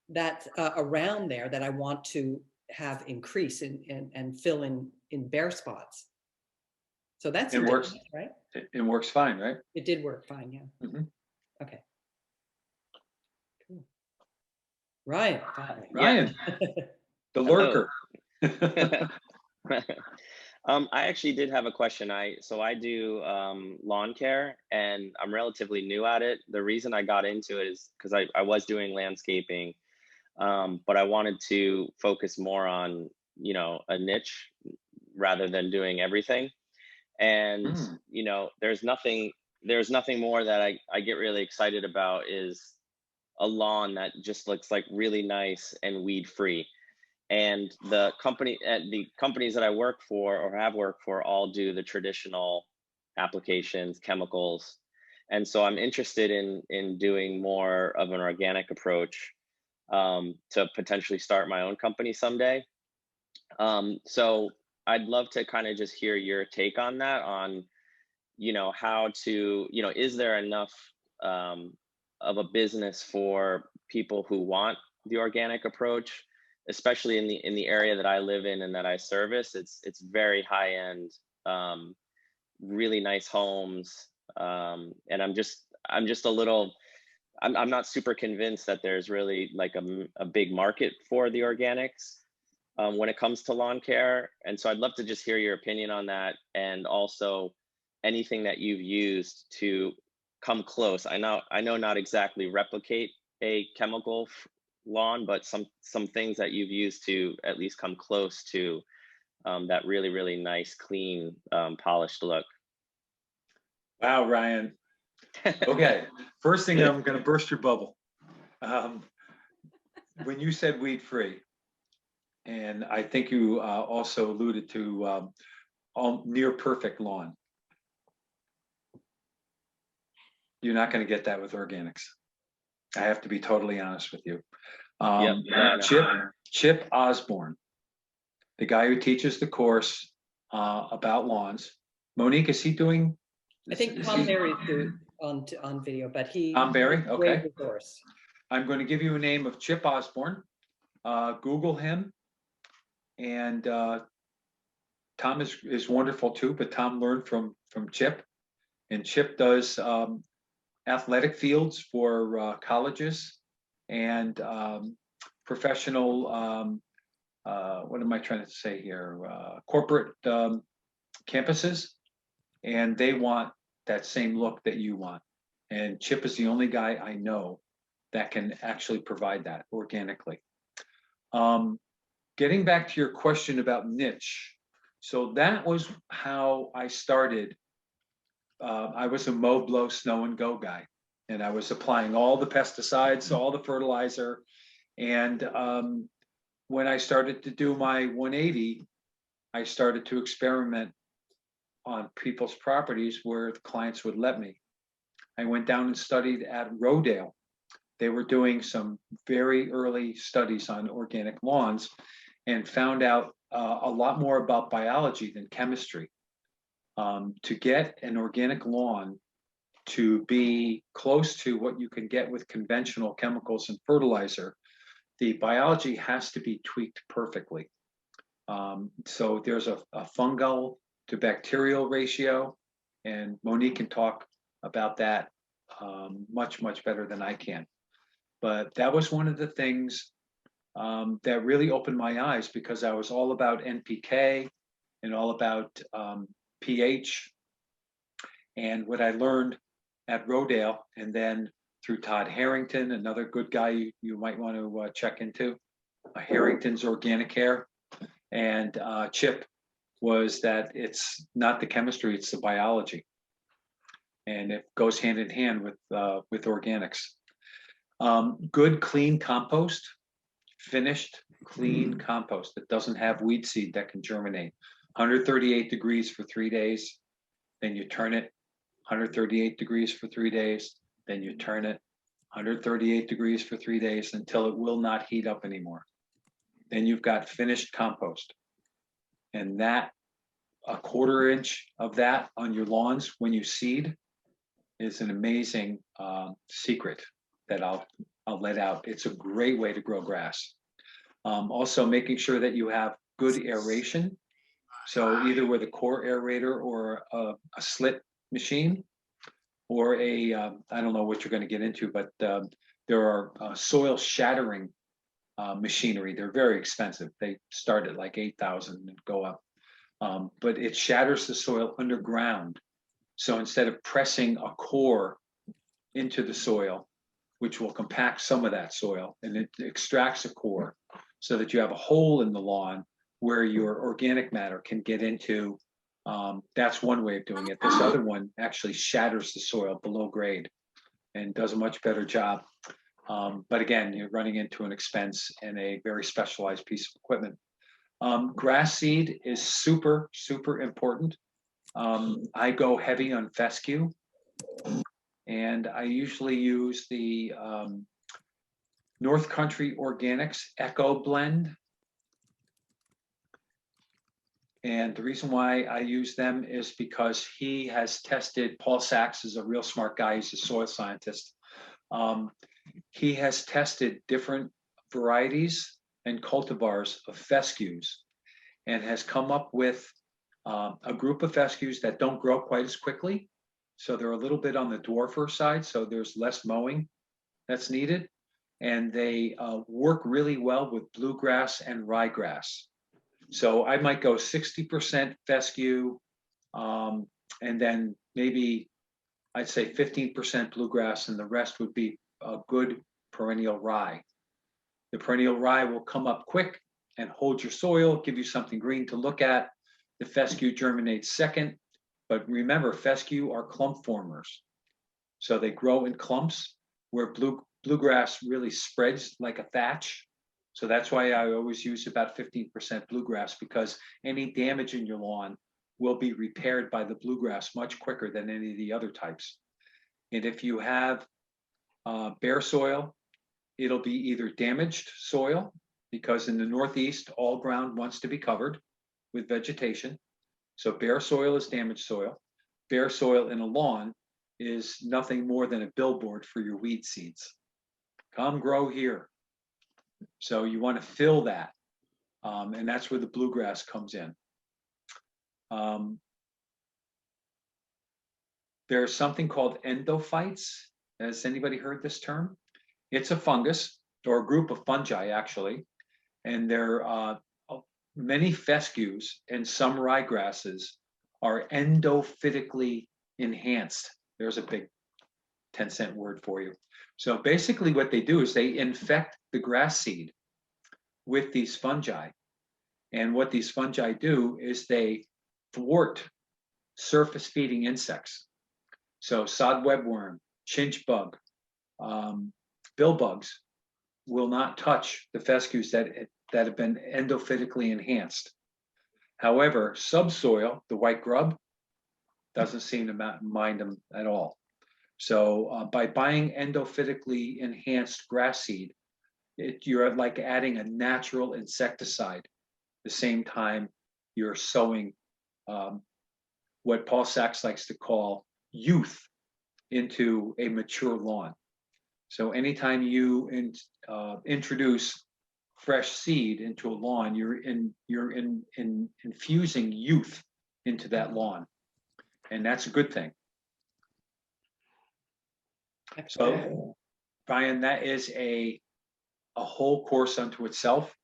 that around there that I want to have increase and fill in bare spots. So that's It works, right? it works fine, right? It did work fine, yeah. Mhm. Okay. Cool. Ryan. Ryan, the lurker. I actually did have a question. So I do lawn care, and I'm relatively new at it. The reason I got into it is because I was doing landscaping, but I wanted to focus more on, you know, a niche rather than doing everything. And you know, there's nothing more that I get really excited about is a lawn that just looks like really nice and weed free. And the companies that I work for or have worked for all do the traditional applications, chemicals. And so I'm interested in doing more of an organic approach, to potentially start my own company someday. So I'd love to kind of just hear your take on that, on, you know, how to, you know, is there enough of a business for people who want the organic approach, especially in the area that I live in and that I service. It's very high end, really nice homes, and I'm just a little, I'm not super convinced that there's really like a big market for the organics when it comes to lawn care. And so I'd love to just hear your opinion on that, and also anything that you've used to come close. I know not exactly replicate a chemical lawn, but some things that you've used to at least come close to that really, really nice, clean, polished look. Wow, Ryan. Okay, first thing, I'm going to burst your bubble. When you said weed free, and I think you also alluded to near perfect lawn. You're not going to get that with organics. I have to be totally honest with you. Chip Osborne, the guy who teaches the course about lawns. Monique, is he doing? I think Tom Berry's on video, but Tom Berry, okay. Course. I'm going to give you a name of Chip Osborne. Google him, and Tom is wonderful too. But Tom learned from Chip, and Chip does athletic fields for colleges and professional. What am I trying to say here? Corporate campuses, and they want that same look that you want. And Chip is the only guy I know that can actually provide that organically. Getting back to your question about niche. So that was how I started. I was a mow, blow, snow and go guy. And I was applying all the pesticides, all the fertilizer. And when I started to do my 180, I started to experiment on people's properties where the clients would let me. I went down and studied at Rodale. They were doing some very early studies on organic lawns and found out a lot more about biology than chemistry. To get an organic lawn to be close to what you can get with conventional chemicals and fertilizer, the biology has to be tweaked perfectly. So there's a fungal to bacterial ratio, and Monique can talk about that much, much better than I can. But that was one of the things that really opened my eyes, because I was all about NPK and all about pH. And what I learned at Rodale, and then through Todd Harrington, another good guy you might want to check into, Harrington's Organic Care, and Chip, was that it's not the chemistry, it's the biology. And it goes hand in hand with organics. Good, clean compost, finished, clean compost that doesn't have weed seed that can germinate. 138 degrees for 3 days, then you turn it. 138 degrees for 3 days, then you turn it. 138 degrees for 3 days until it will not heat up anymore. Then you've got finished compost. And that, a 1/4 inch of that on your lawns when you seed, is an amazing secret that I'll let out. It's a great way to grow grass. Also making sure that you have good aeration. So either with a core aerator or a slit machine, or a, I don't know what you're going to get into, but there are soil shattering machinery. They're very expensive. They start at like 8,000 and go up. But it shatters the soil underground. So instead of pressing a core into the soil, which will compact some of that soil, and it extracts a core so that you have a hole in the lawn where your organic matter can get into. That's one way of doing it. This other one actually shatters the soil below grade and does a much better job. But again, you're running into an expense and a very specialized piece of equipment. Grass seed is super, super important. I go heavy on fescue, and I usually use the North Country Organics Echo Blend. And the reason why I use them is because he has tested, Paul Sachs is a real smart guy, he's a soil scientist. He has tested different varieties and cultivars of fescues and has come up with a group of fescues that don't grow quite as quickly. So they're a little bit on the dwarfer side, so there's less mowing that's needed. And they work really well with bluegrass and ryegrass. So I might go 60% fescue, and then maybe I'd say 15% bluegrass, and the rest would be a good perennial rye. The perennial rye will come up quick and hold your soil, give you something green to look at. The fescue germinates second, but remember, fescue are clump formers. So they grow in clumps, where bluegrass really spreads like a thatch. So that's why I always use about 15% bluegrass, because any damage in your lawn will be repaired by the bluegrass much quicker than any of the other types. And if you have bare soil, it'll be either damaged soil, because in the Northeast, all ground wants to be covered with vegetation. So bare soil is damaged soil. Bare soil in a lawn is nothing more than a billboard for your weed seeds. Come grow here. So you want to fill that. And that's where the bluegrass comes in. There's something called endophytes. Has anybody heard this term? It's a fungus, or a group of fungi, actually. And there are many fescues and some ryegrasses are endophytically enhanced. There's a big 10-cent word for you. So basically what they do is they infect the grass seed with these fungi. And what these fungi do is they thwart surface feeding insects. So sod webworm, chinch bug, bill bugs will not touch the fescues that have been endophytically enhanced. However, subsoil, the white grub, doesn't seem to mind them at all. So by buying endophytically enhanced grass seed, you're like adding a natural insecticide. The same time you're sowing what Paul Sachs likes to call youth into a mature lawn. So anytime you introduce fresh seed into a lawn, you're infusing youth into that lawn, and that's a good thing. So, Brian, that is a whole course unto itself.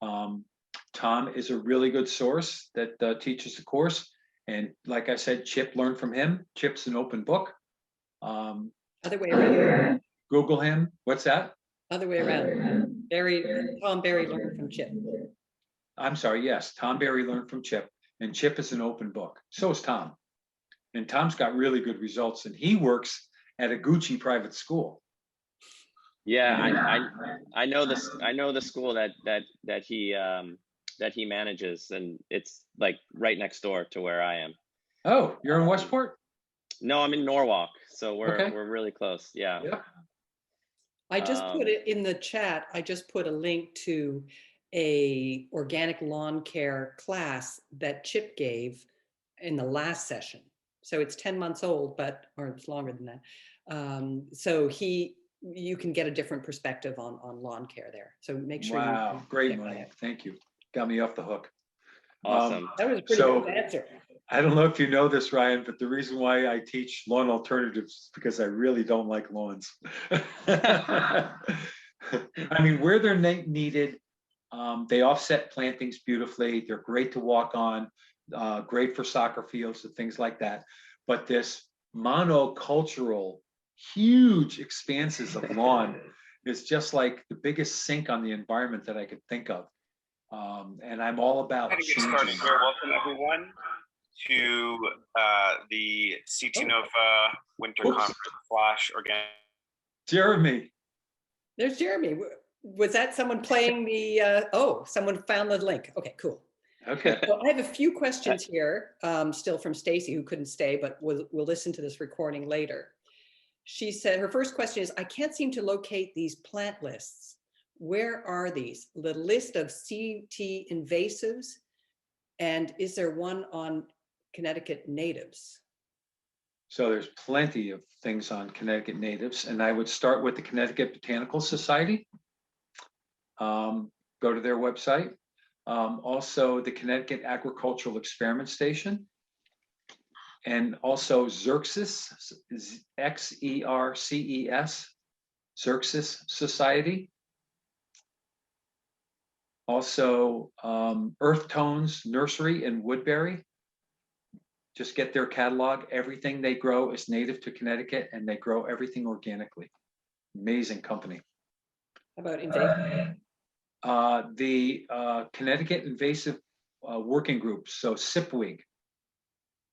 Tom is a really good source that teaches the course, and like I said, Chip learned from him. Chip's an open book. Other way around. Google him. What's that? Other way around. Tom Berry learned from Chip. I'm sorry, yes, Tom Berry learned from Chip, and Chip is an open book. So is Tom. And Tom's got really good results, and he works at a Gucci private school. Yeah, I know this. I know the school that he manages, and it's like right next door to where I am. Oh, you're in Westport? No, I'm in Norwalk, so Okay. we're really close. Yeah. Yep. I just put it in the chat. I just put a link to a organic lawn care class that Chip gave in the last session. So it's 10 months old, or it's longer than that. So you can get a different perspective on lawn care there. So make sure. Wow, great, check that Mike. out. Thank you. Got me off the hook. Awesome. That was a pretty good answer. I don't know if you know this, Ryan, but the reason why I teach lawn alternatives is because I really don't like lawns. I mean, where they're needed, they offset plantings beautifully. They're great to walk on, great for soccer fields and things like that. But this monocultural, huge expanses of lawn is just like the biggest sink on the environment that I could think of. And I'm all about Get started here. Welcome everyone to the CT Nova Winter Conference Flash Organic. Jeremy. There's Jeremy. Was that someone playing the, someone found the link. Okay, cool. Okay. So I have a few questions here, still from Stacy, who couldn't stay, but we'll listen to this recording later. She said, her first question is, I can't seem to locate these plant lists. Where are these? The list of CT invasives, and is there one on Connecticut natives? So there's plenty of things on Connecticut natives, and I would start with the Connecticut Botanical Society. Go to their website. Also the Connecticut Agricultural Experiment Station, and also Xerxes, Xerces, Xerxes Society. Also Earth Tones Nursery in Woodbury. Just get their catalog. Everything they grow is native to Connecticut, and they grow everything organically. Amazing company. How about invasive? The Connecticut Invasive Working Group, so CIPWG,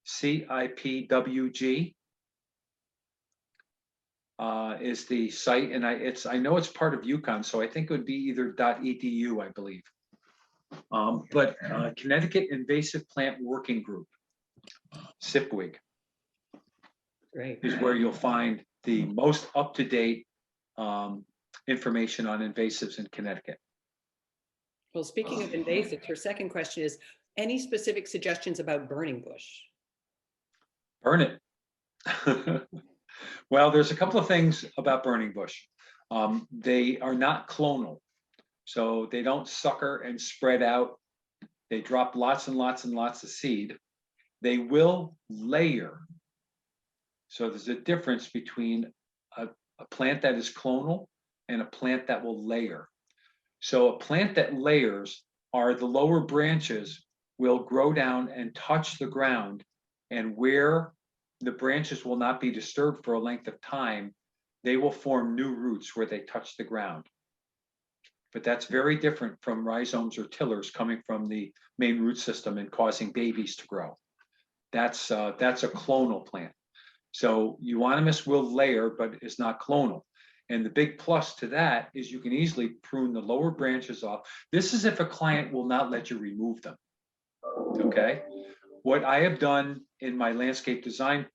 CIPWG, is the site, and I know it's part of UConn, so I think it would be either .edu, I believe. But Connecticut Invasive Plant Working Group, CIPWG, Great. is where you'll find the most up-to-date information on invasives in Connecticut. Well, speaking of invasives, her second question is, any specific suggestions about burning bush? Burn it. Well, there's a couple of things about burning bush. They are not clonal, so they don't sucker and spread out. They drop lots and lots and lots of seed. They will layer. So there's a difference between a plant that is clonal and a plant that will layer. So a plant that layers are the lower branches will grow down and touch the ground, and where the branches will not be disturbed for a length of time. They will form new roots where they touch the ground. But that's very different from rhizomes or tillers coming from the main root system and causing babies to grow. That's a clonal plant. So euonymus will layer, but it's not clonal. And the big plus to that is you can easily prune the lower branches off. This is if a client will not let you remove them. Okay. What I have done in my landscape design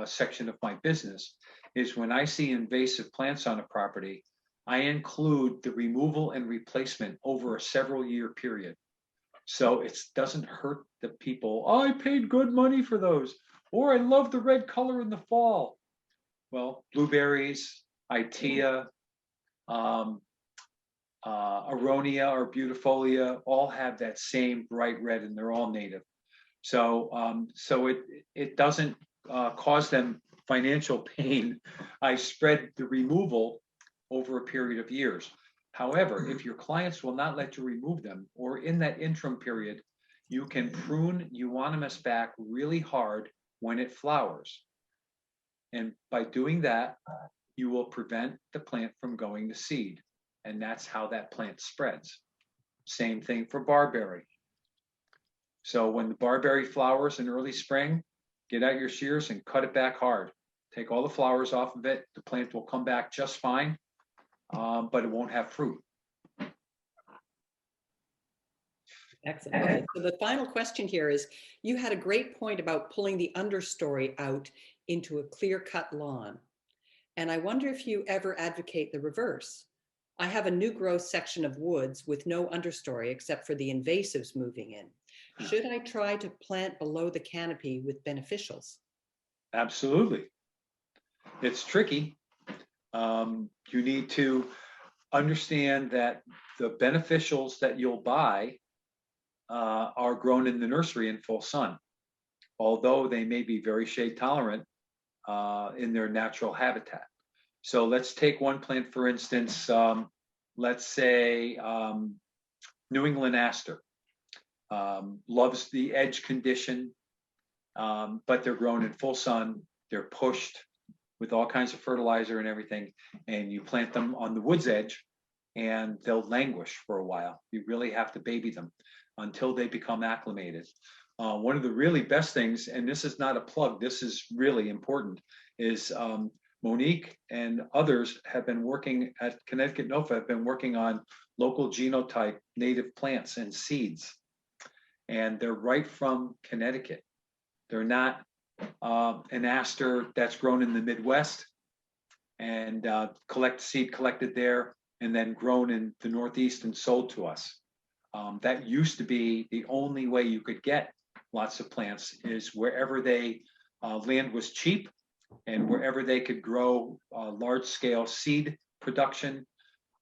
section of my business is when I see invasive plants on a property, I include the removal and replacement over a several year period. So it doesn't hurt the people. Oh, I paid good money for those. Or I love the red color in the fall. Well, blueberries, Itea, Aronia or Beautifolia all have that same bright red, and they're all native. So it doesn't cause them financial pain. I spread the removal over a period of years. However, if your clients will not let you remove them, or in that interim period, you can prune euonymus back really hard when it flowers. And by doing that, you will prevent the plant from going to seed. And that's how that plant spreads. Same thing for barberry. So when the barberry flowers in early spring, get out your shears and cut it back hard. Take all the flowers off of it. The plant will come back just fine, but it won't have fruit. Excellent. Okay, so the final question here is, you had a great point about pulling the understory out into a clear-cut lawn. And I wonder if you ever advocate the reverse. I have a new growth section of woods with no understory except for the invasives moving in. Should I try to plant below the canopy with beneficials? Absolutely. It's tricky. You need to understand that the beneficials that you'll buy are grown in the nursery in full sun, although they may be very shade tolerant in their natural habitat. So let's take one plant, for instance, let's say New England aster. Loves the edge condition, but they're grown in full sun. They're pushed with all kinds of fertilizer and everything, and you plant them on the wood's edge and they'll languish for a while. You really have to baby them until they become acclimated. One of the really best things, and this is not a plug, this is really important, is Monique and others have been working at Connecticut NOFA, have been working on local genotype native plants and seeds. And they're right from Connecticut. They're not an aster that's grown in the Midwest and seed collected there and then grown in the Northeast and sold to us. That used to be the only way you could get lots of plants, is wherever land was cheap and wherever they could grow large scale seed production,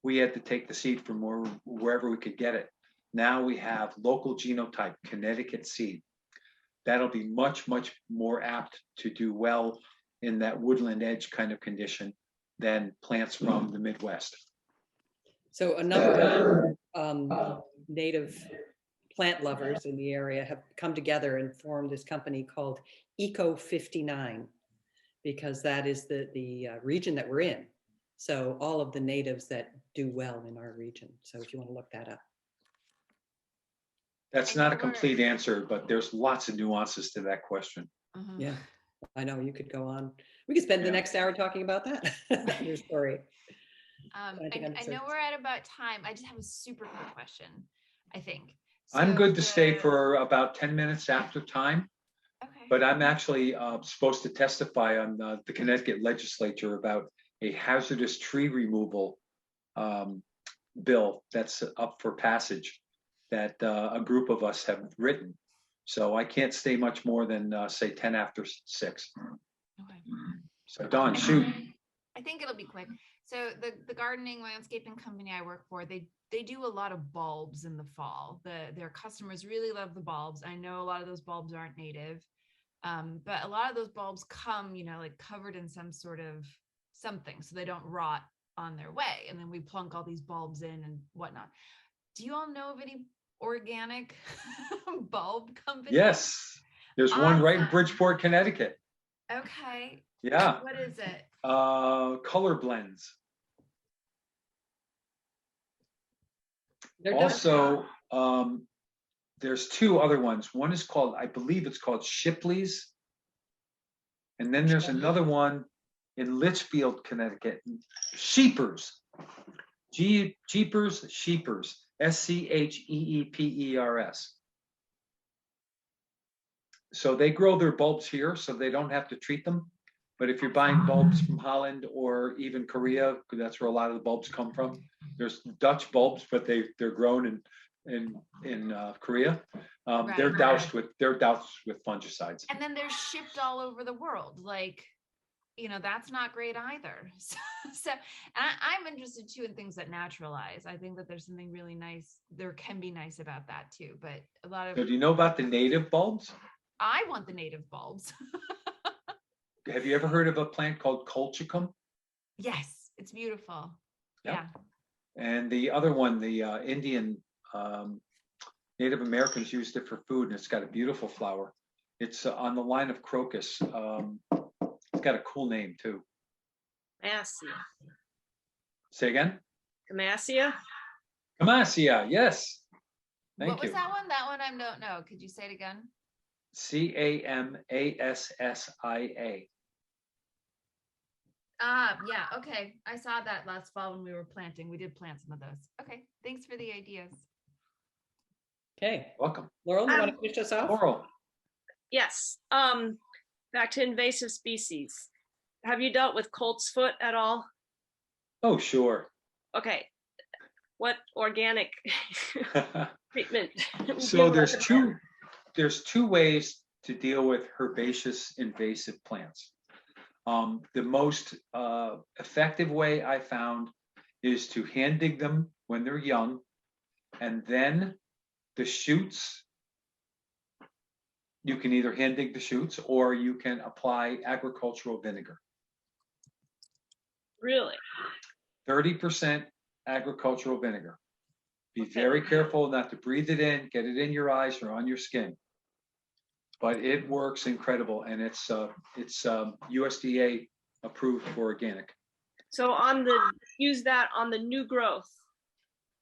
we had to take the seed from wherever we could get it. Now we have local genotype, Connecticut seed. That'll be much, much more apt to do well in that woodland edge kind of condition than plants from the Midwest. So a number of native plant lovers in the area have come together and formed this company called Eco 59, because that is the region that we're in. So all of the natives that do well in our region. So if you want to look that up. That's not a complete answer, but there's lots of nuances to that question. Yeah, I know, you could go on. We could spend the next hour talking about that, your story. I know we're at about time. I just have a super quick question, I think. I'm good to stay for about 10 minutes after time, Okay. but I'm actually supposed to testify on the Connecticut legislature about a hazardous tree removal bill that's up for passage that a group of us have written. So I can't stay much more than say 10 after 6. Okay. So Dawn, shoot. I think it'll be quick. So the gardening landscaping company I work for, they do a lot of bulbs in the fall. Their customers really love the bulbs. I know a lot of those bulbs aren't native, but a lot of those bulbs come, like covered in some sort of something, so they don't rot on their way. And then we plunk all these bulbs in and whatnot. Do you all know of any organic bulb companies? Yes, there's one right in Awesome. Bridgeport, Connecticut. Okay. Yeah, What is it? color blends. They're done. Also, there's two other ones. One is called, I believe it's called Shipley's. And then there's another one in Litchfield, Connecticut, Sheepers. Jeepers, Sheepers, Scheepers. So they grow their bulbs here, so they don't have to treat them. But if you're buying bulbs from Holland or even Korea, 'cause that's where a lot of the bulbs come from. There's Dutch bulbs, but they're grown in Korea. They're Right. doused with fungicides. And then they're shipped all over the world. Like, that's not great either. So I'm interested too in things that naturalize. I think that there's something really nice. There can be nice about that too. But a lot of So do you know about the native bulbs? I want the native bulbs. Have you ever heard of a plant called colchicum? Yes, it's beautiful. Yep. Yeah. And the other one, the Indian Native Americans used it for food, and it's got a beautiful flower. It's on the line of crocus. It's got a cool name too. Camassia. Say again? Camassia? Camassia, yes. Thank What was you. that one? That one I don't know. Could you say it again? Camassia. Yeah. Okay. I saw that last fall when we were planting. We did plant some of those. Okay. Thanks for the ideas. Okay, Welcome. Laurel, you want to finish us off? Laurel. Yes. Back to invasive species. Have you dealt with colt's foot at all? Oh, sure. Okay. What organic treatment? would So you there's recommend? two ways to deal with herbaceous invasive plants. The most effective way I found is to hand dig them when they're young, and then the shoots, you can either hand dig the shoots or you can apply agricultural vinegar. Really? 30% agricultural vinegar. Be Okay. very careful not to breathe it in, get it in your eyes or on your skin. But it works incredible, and it's USDA approved for organic. So use that on the new growth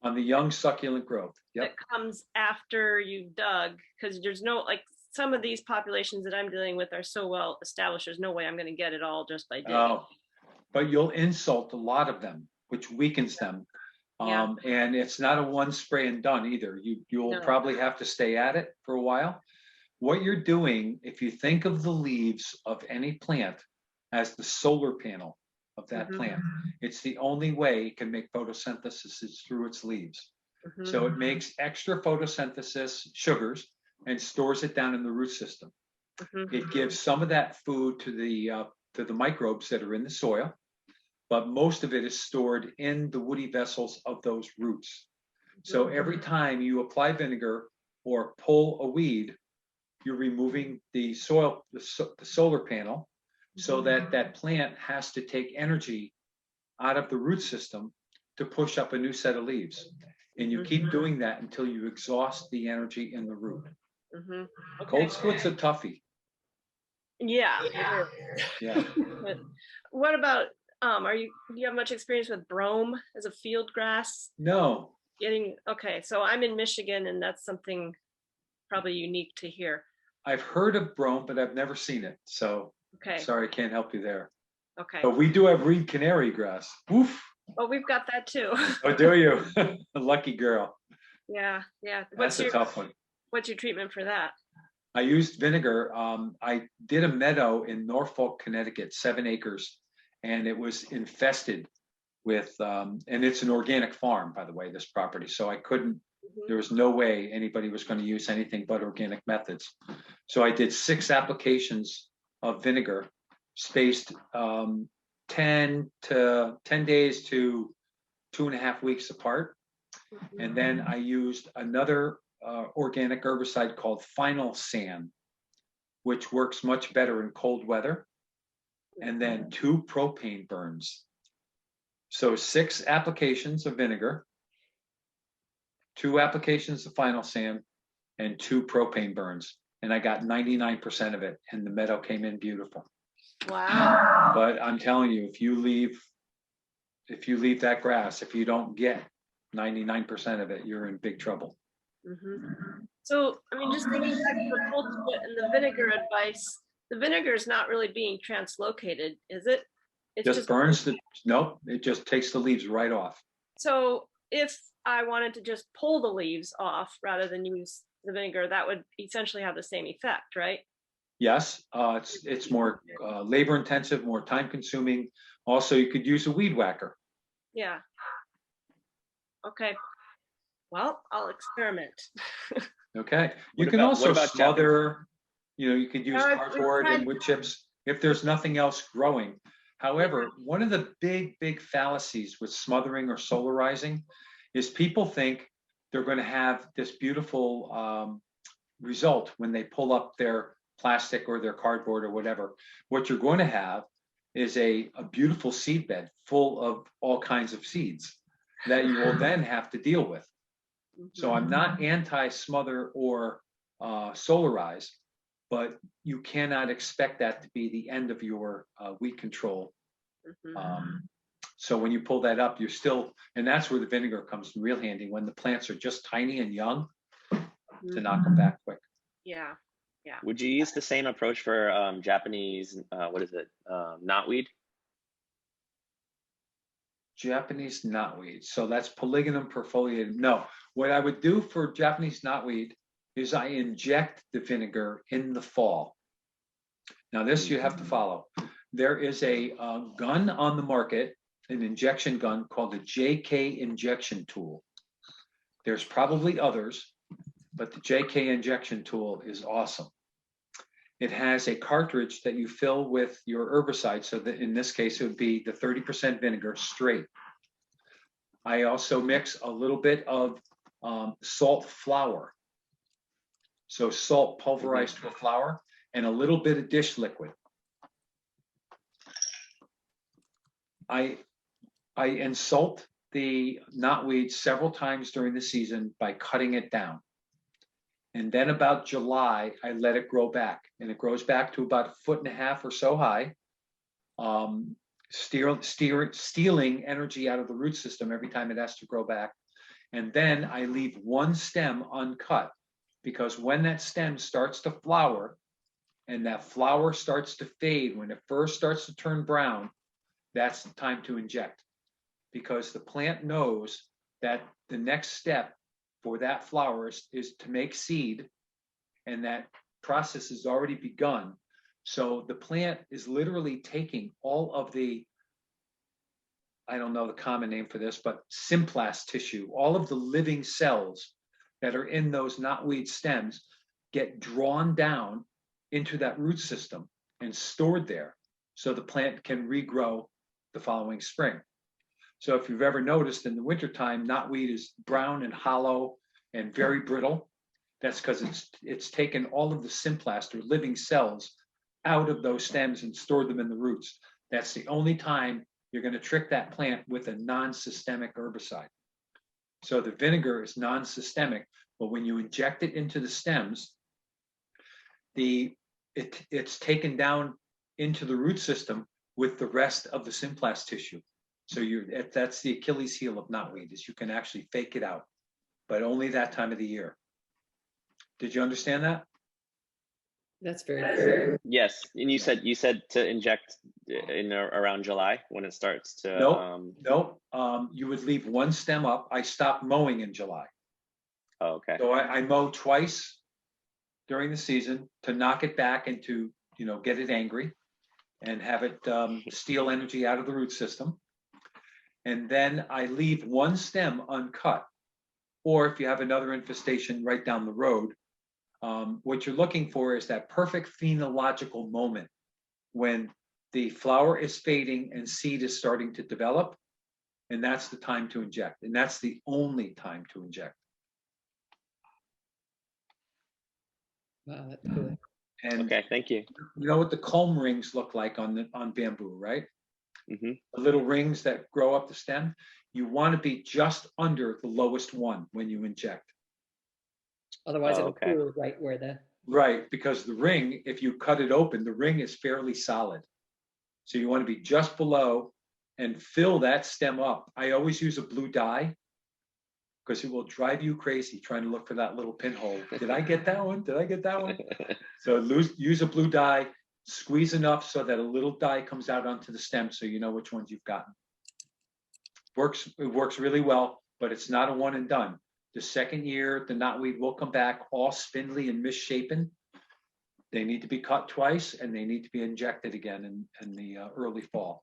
On the young succulent growth. Yep. that comes after you've dug, because there's no, like, some of these populations that I'm dealing with are so well established, there's no way I'm going to get it all just by digging. Oh, but you'll insult a lot of them, which weakens them. Yeah. And it's not a one spray and done either. You'll No. probably have to stay at it for a while. What you're doing, if you think of the leaves of any plant as the solar panel of that Mhm. plant, it's the only way it can make photosynthesis is through its leaves. Mhm. So it makes extra photosynthesis sugars and stores it down in the root system. Mhm. It gives some of that food to the microbes that are in the soil, but most of it is stored in the woody vessels of those roots. So every time you apply vinegar or pull a weed, you're removing the soil, the solar panel, so that that plant has to take energy out of the root system to push up a new set of leaves. And you keep doing that until you exhaust the energy in the root. Mhm. Okay. Colt's foot's a toughie. Yeah. Yeah. But what about do you have much experience with brome as a field grass? No, Okay, so I'm in Michigan, and that's something probably unique to here. I've heard of brome, but I've never seen it. So Okay. sorry, I can't help you there. Okay. But we do have reed canary grass. Woof. Oh, we've got that too. Oh, do you? A lucky girl. Yeah. That's a tough one. What's your treatment for that? I used vinegar. I did a meadow in Norfolk, Connecticut, 7 acres, and it was infested with, and it's an organic farm, by the way, this property. So I couldn't, there was no way anybody was going to use anything but organic methods. So I did 6 applications of vinegar, spaced 10 days to 2.5 weeks apart. And then I used another organic herbicide called Final Sand, which works much better in cold weather, and then 2 propane burns. So 6 applications of vinegar, 2 applications of Final Sand, and 2 propane burns. And I got 99% of it, and the meadow came in beautiful. Wow. But I'm telling you, if you leave that grass, if you don't get 99% of it, you're in big trouble. So, I mean, just thinking back to the full split and the vinegar advice, the vinegar is not really being translocated, is it? It's Just burns the, nope, it just takes the leaves right off. So if I wanted to just pull the leaves off rather than use the vinegar, that would essentially have the same effect, right? Yes, it's more labor intensive, more time consuming. Also, you could use a weed whacker. Yeah. Okay. Well, I'll experiment. Okay. You What can about- also what about smother, you could use I've cardboard tried- and wood chips if there's nothing else growing. However, one of the big fallacies with smothering or solarizing is people think they're going to have this beautiful result when they pull up their plastic or their cardboard or whatever. What you're going to have is a beautiful seed bed full of all kinds of seeds that you will then have to deal with. So I'm not anti-smother or solarize, but you cannot expect that to be the end of your weed control. So when you pull that up, you're still, and that's where the vinegar comes in real handy when the plants are just tiny and young to knock them back quick. Yeah. Would you use the same approach for Japanese, what is it, knotweed? Japanese knotweed. So that's Polygonum perfoliatum. No, what I would do for Japanese knotweed is I inject the vinegar in the fall. Now this you have to follow. There is a gun on the market, an injection gun called the JK injection tool. There's probably others, but the JK injection tool is awesome. It has a cartridge that you fill with your herbicide. So that in this case, it would be the 30% vinegar straight. I also mix a little bit of salt flour. So salt pulverized to a flour and a little bit of dish liquid. I insult the knotweed several times during the season by cutting it down. And then about July, I let it grow back, and it grows back to about 1.5 feet or so high, stealing energy out of the root system every time it has to grow back. And then I leave one stem uncut, because when that stem starts to flower and that flower starts to fade, when it first starts to turn brown, that's the time to inject, because the plant knows that the next step for that flower is to make seed, and that process has already begun. So the plant is literally taking all of the, I don't know the common name for this, but symplast tissue, all of the living cells that are in those knotweed stems get drawn down into that root system and stored there, so the plant can regrow the following spring. So if you've ever noticed in the wintertime, knotweed is brown and hollow and very brittle. That's because it's taken all of the symplast or living cells out of those stems and stored them in the roots. That's the only time you're going to trick that plant with a non-systemic herbicide. So the vinegar is non-systemic, but when you inject it into the stems, it's taken down into the root system with the rest of the symplast tissue. So that's the Achilles heel of knotweed, is you can actually fake it out, but only that time of the year. Did you understand that? That's very good. Yes, and you said to inject in around July when it starts to. Nope. You would leave one stem up. I stopped mowing in July. Oh, okay. So I mow twice during the season to knock it back and to get it angry and have it steal energy out of the root system. And then I leave one stem uncut. Or if you have another infestation right down the road, what you're looking for is that perfect phenological moment when the flower is fading and seed is starting to develop. And that's the time to inject. And that's the only time to inject. Wow, that's cool. And Okay, thank you. you know what the culm rings look like on bamboo, right? Mm-hmm. The little rings that grow up the stem. You want to be just under the lowest one when you inject. Otherwise, it'll okay. cool right where the. Right, because the ring, if you cut it open, the ring is fairly solid. So you want to be just below and fill that stem up. I always use a blue dye because it will drive you crazy trying to look for that little pinhole. Did I get that one? Did I get that one? So use a blue dye, squeeze enough so that a little dye comes out onto the stem so you know which ones you've gotten. It works really well, but it's not a one and done. The second year, the knotweed will come back all spindly and misshapen. They need to be cut twice and they need to be injected again in the early fall.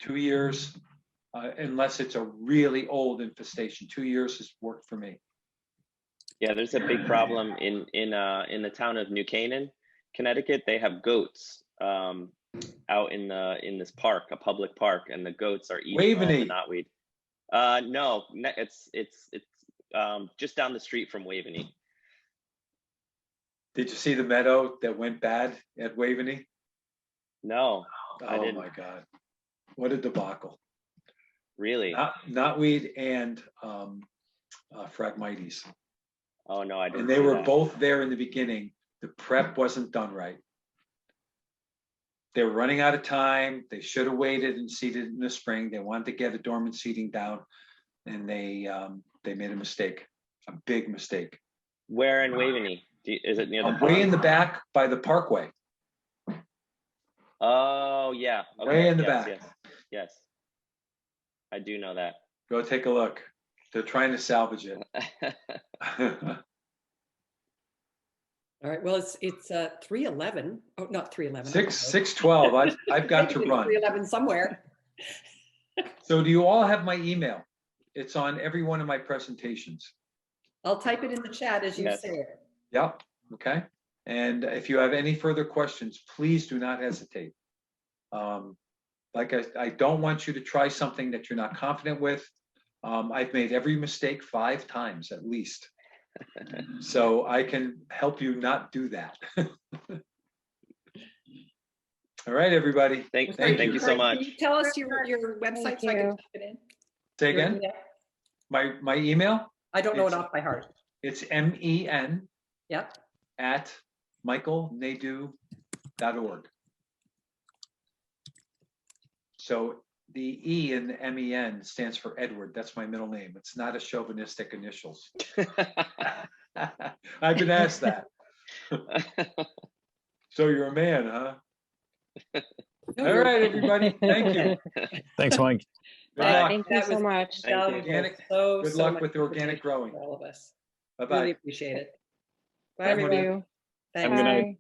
2 years, unless it's a really old infestation. 2 years has worked for me. Yeah, there's a big problem in the town of New Canaan, Connecticut. They have goats out in this park, a public park, and the goats are eating all the knotweed. No, it's just down the street from Waveney. Did you see the meadow that went bad at Waveney? No, I Oh didn't. my God, what a debacle! Really? Knotweed and Phragmites. Oh no, I didn't. And they see were that. both there in the beginning. The prep wasn't done right. They were running out of time. They should have waited and seeded in the spring. They wanted to get a dormant seeding down, and they made a mistake, a big mistake. Where in Waveney? Is it near the Way in the back by the parkway? Oh yeah. Way in the yes, back. Yes. I do know that. Go take a look. They're trying to salvage it. All right, well, it's 3:11. Oh, not 3:11. 6:12. I've got to run. 3:11 somewhere. So do you all have my email? It's on every one of my presentations. I'll type it in the chat as you Yes. say it. Yep. Okay. And if you have any further questions, please do not hesitate. Like I don't want you to try something that you're not confident with. I've made every mistake 5 times at least. So I can help you not do that. All right, everybody. Thank Sorry, you so Can much. you tell us your website so I can you. type it in? Say Your again, email? my email, I don't know it It's- off by heart. it's MEN Yep. at michaelnadeau.org. So the E in the MEN stands for Edward. That's my middle name. It's not a chauvinistic initials. I've been asked that. So you're a man, huh? No, All you're- right, everybody. Thank you. Thanks, Mike. Good Bye. luck. Thank you That so was much. Thank you. valuable. Organic- So Good luck much with the organic information growing. for all of us. Bye-bye. Really appreciate it. Bye, Bye, everybody. Maria. Thanks. Have a good night. Bye.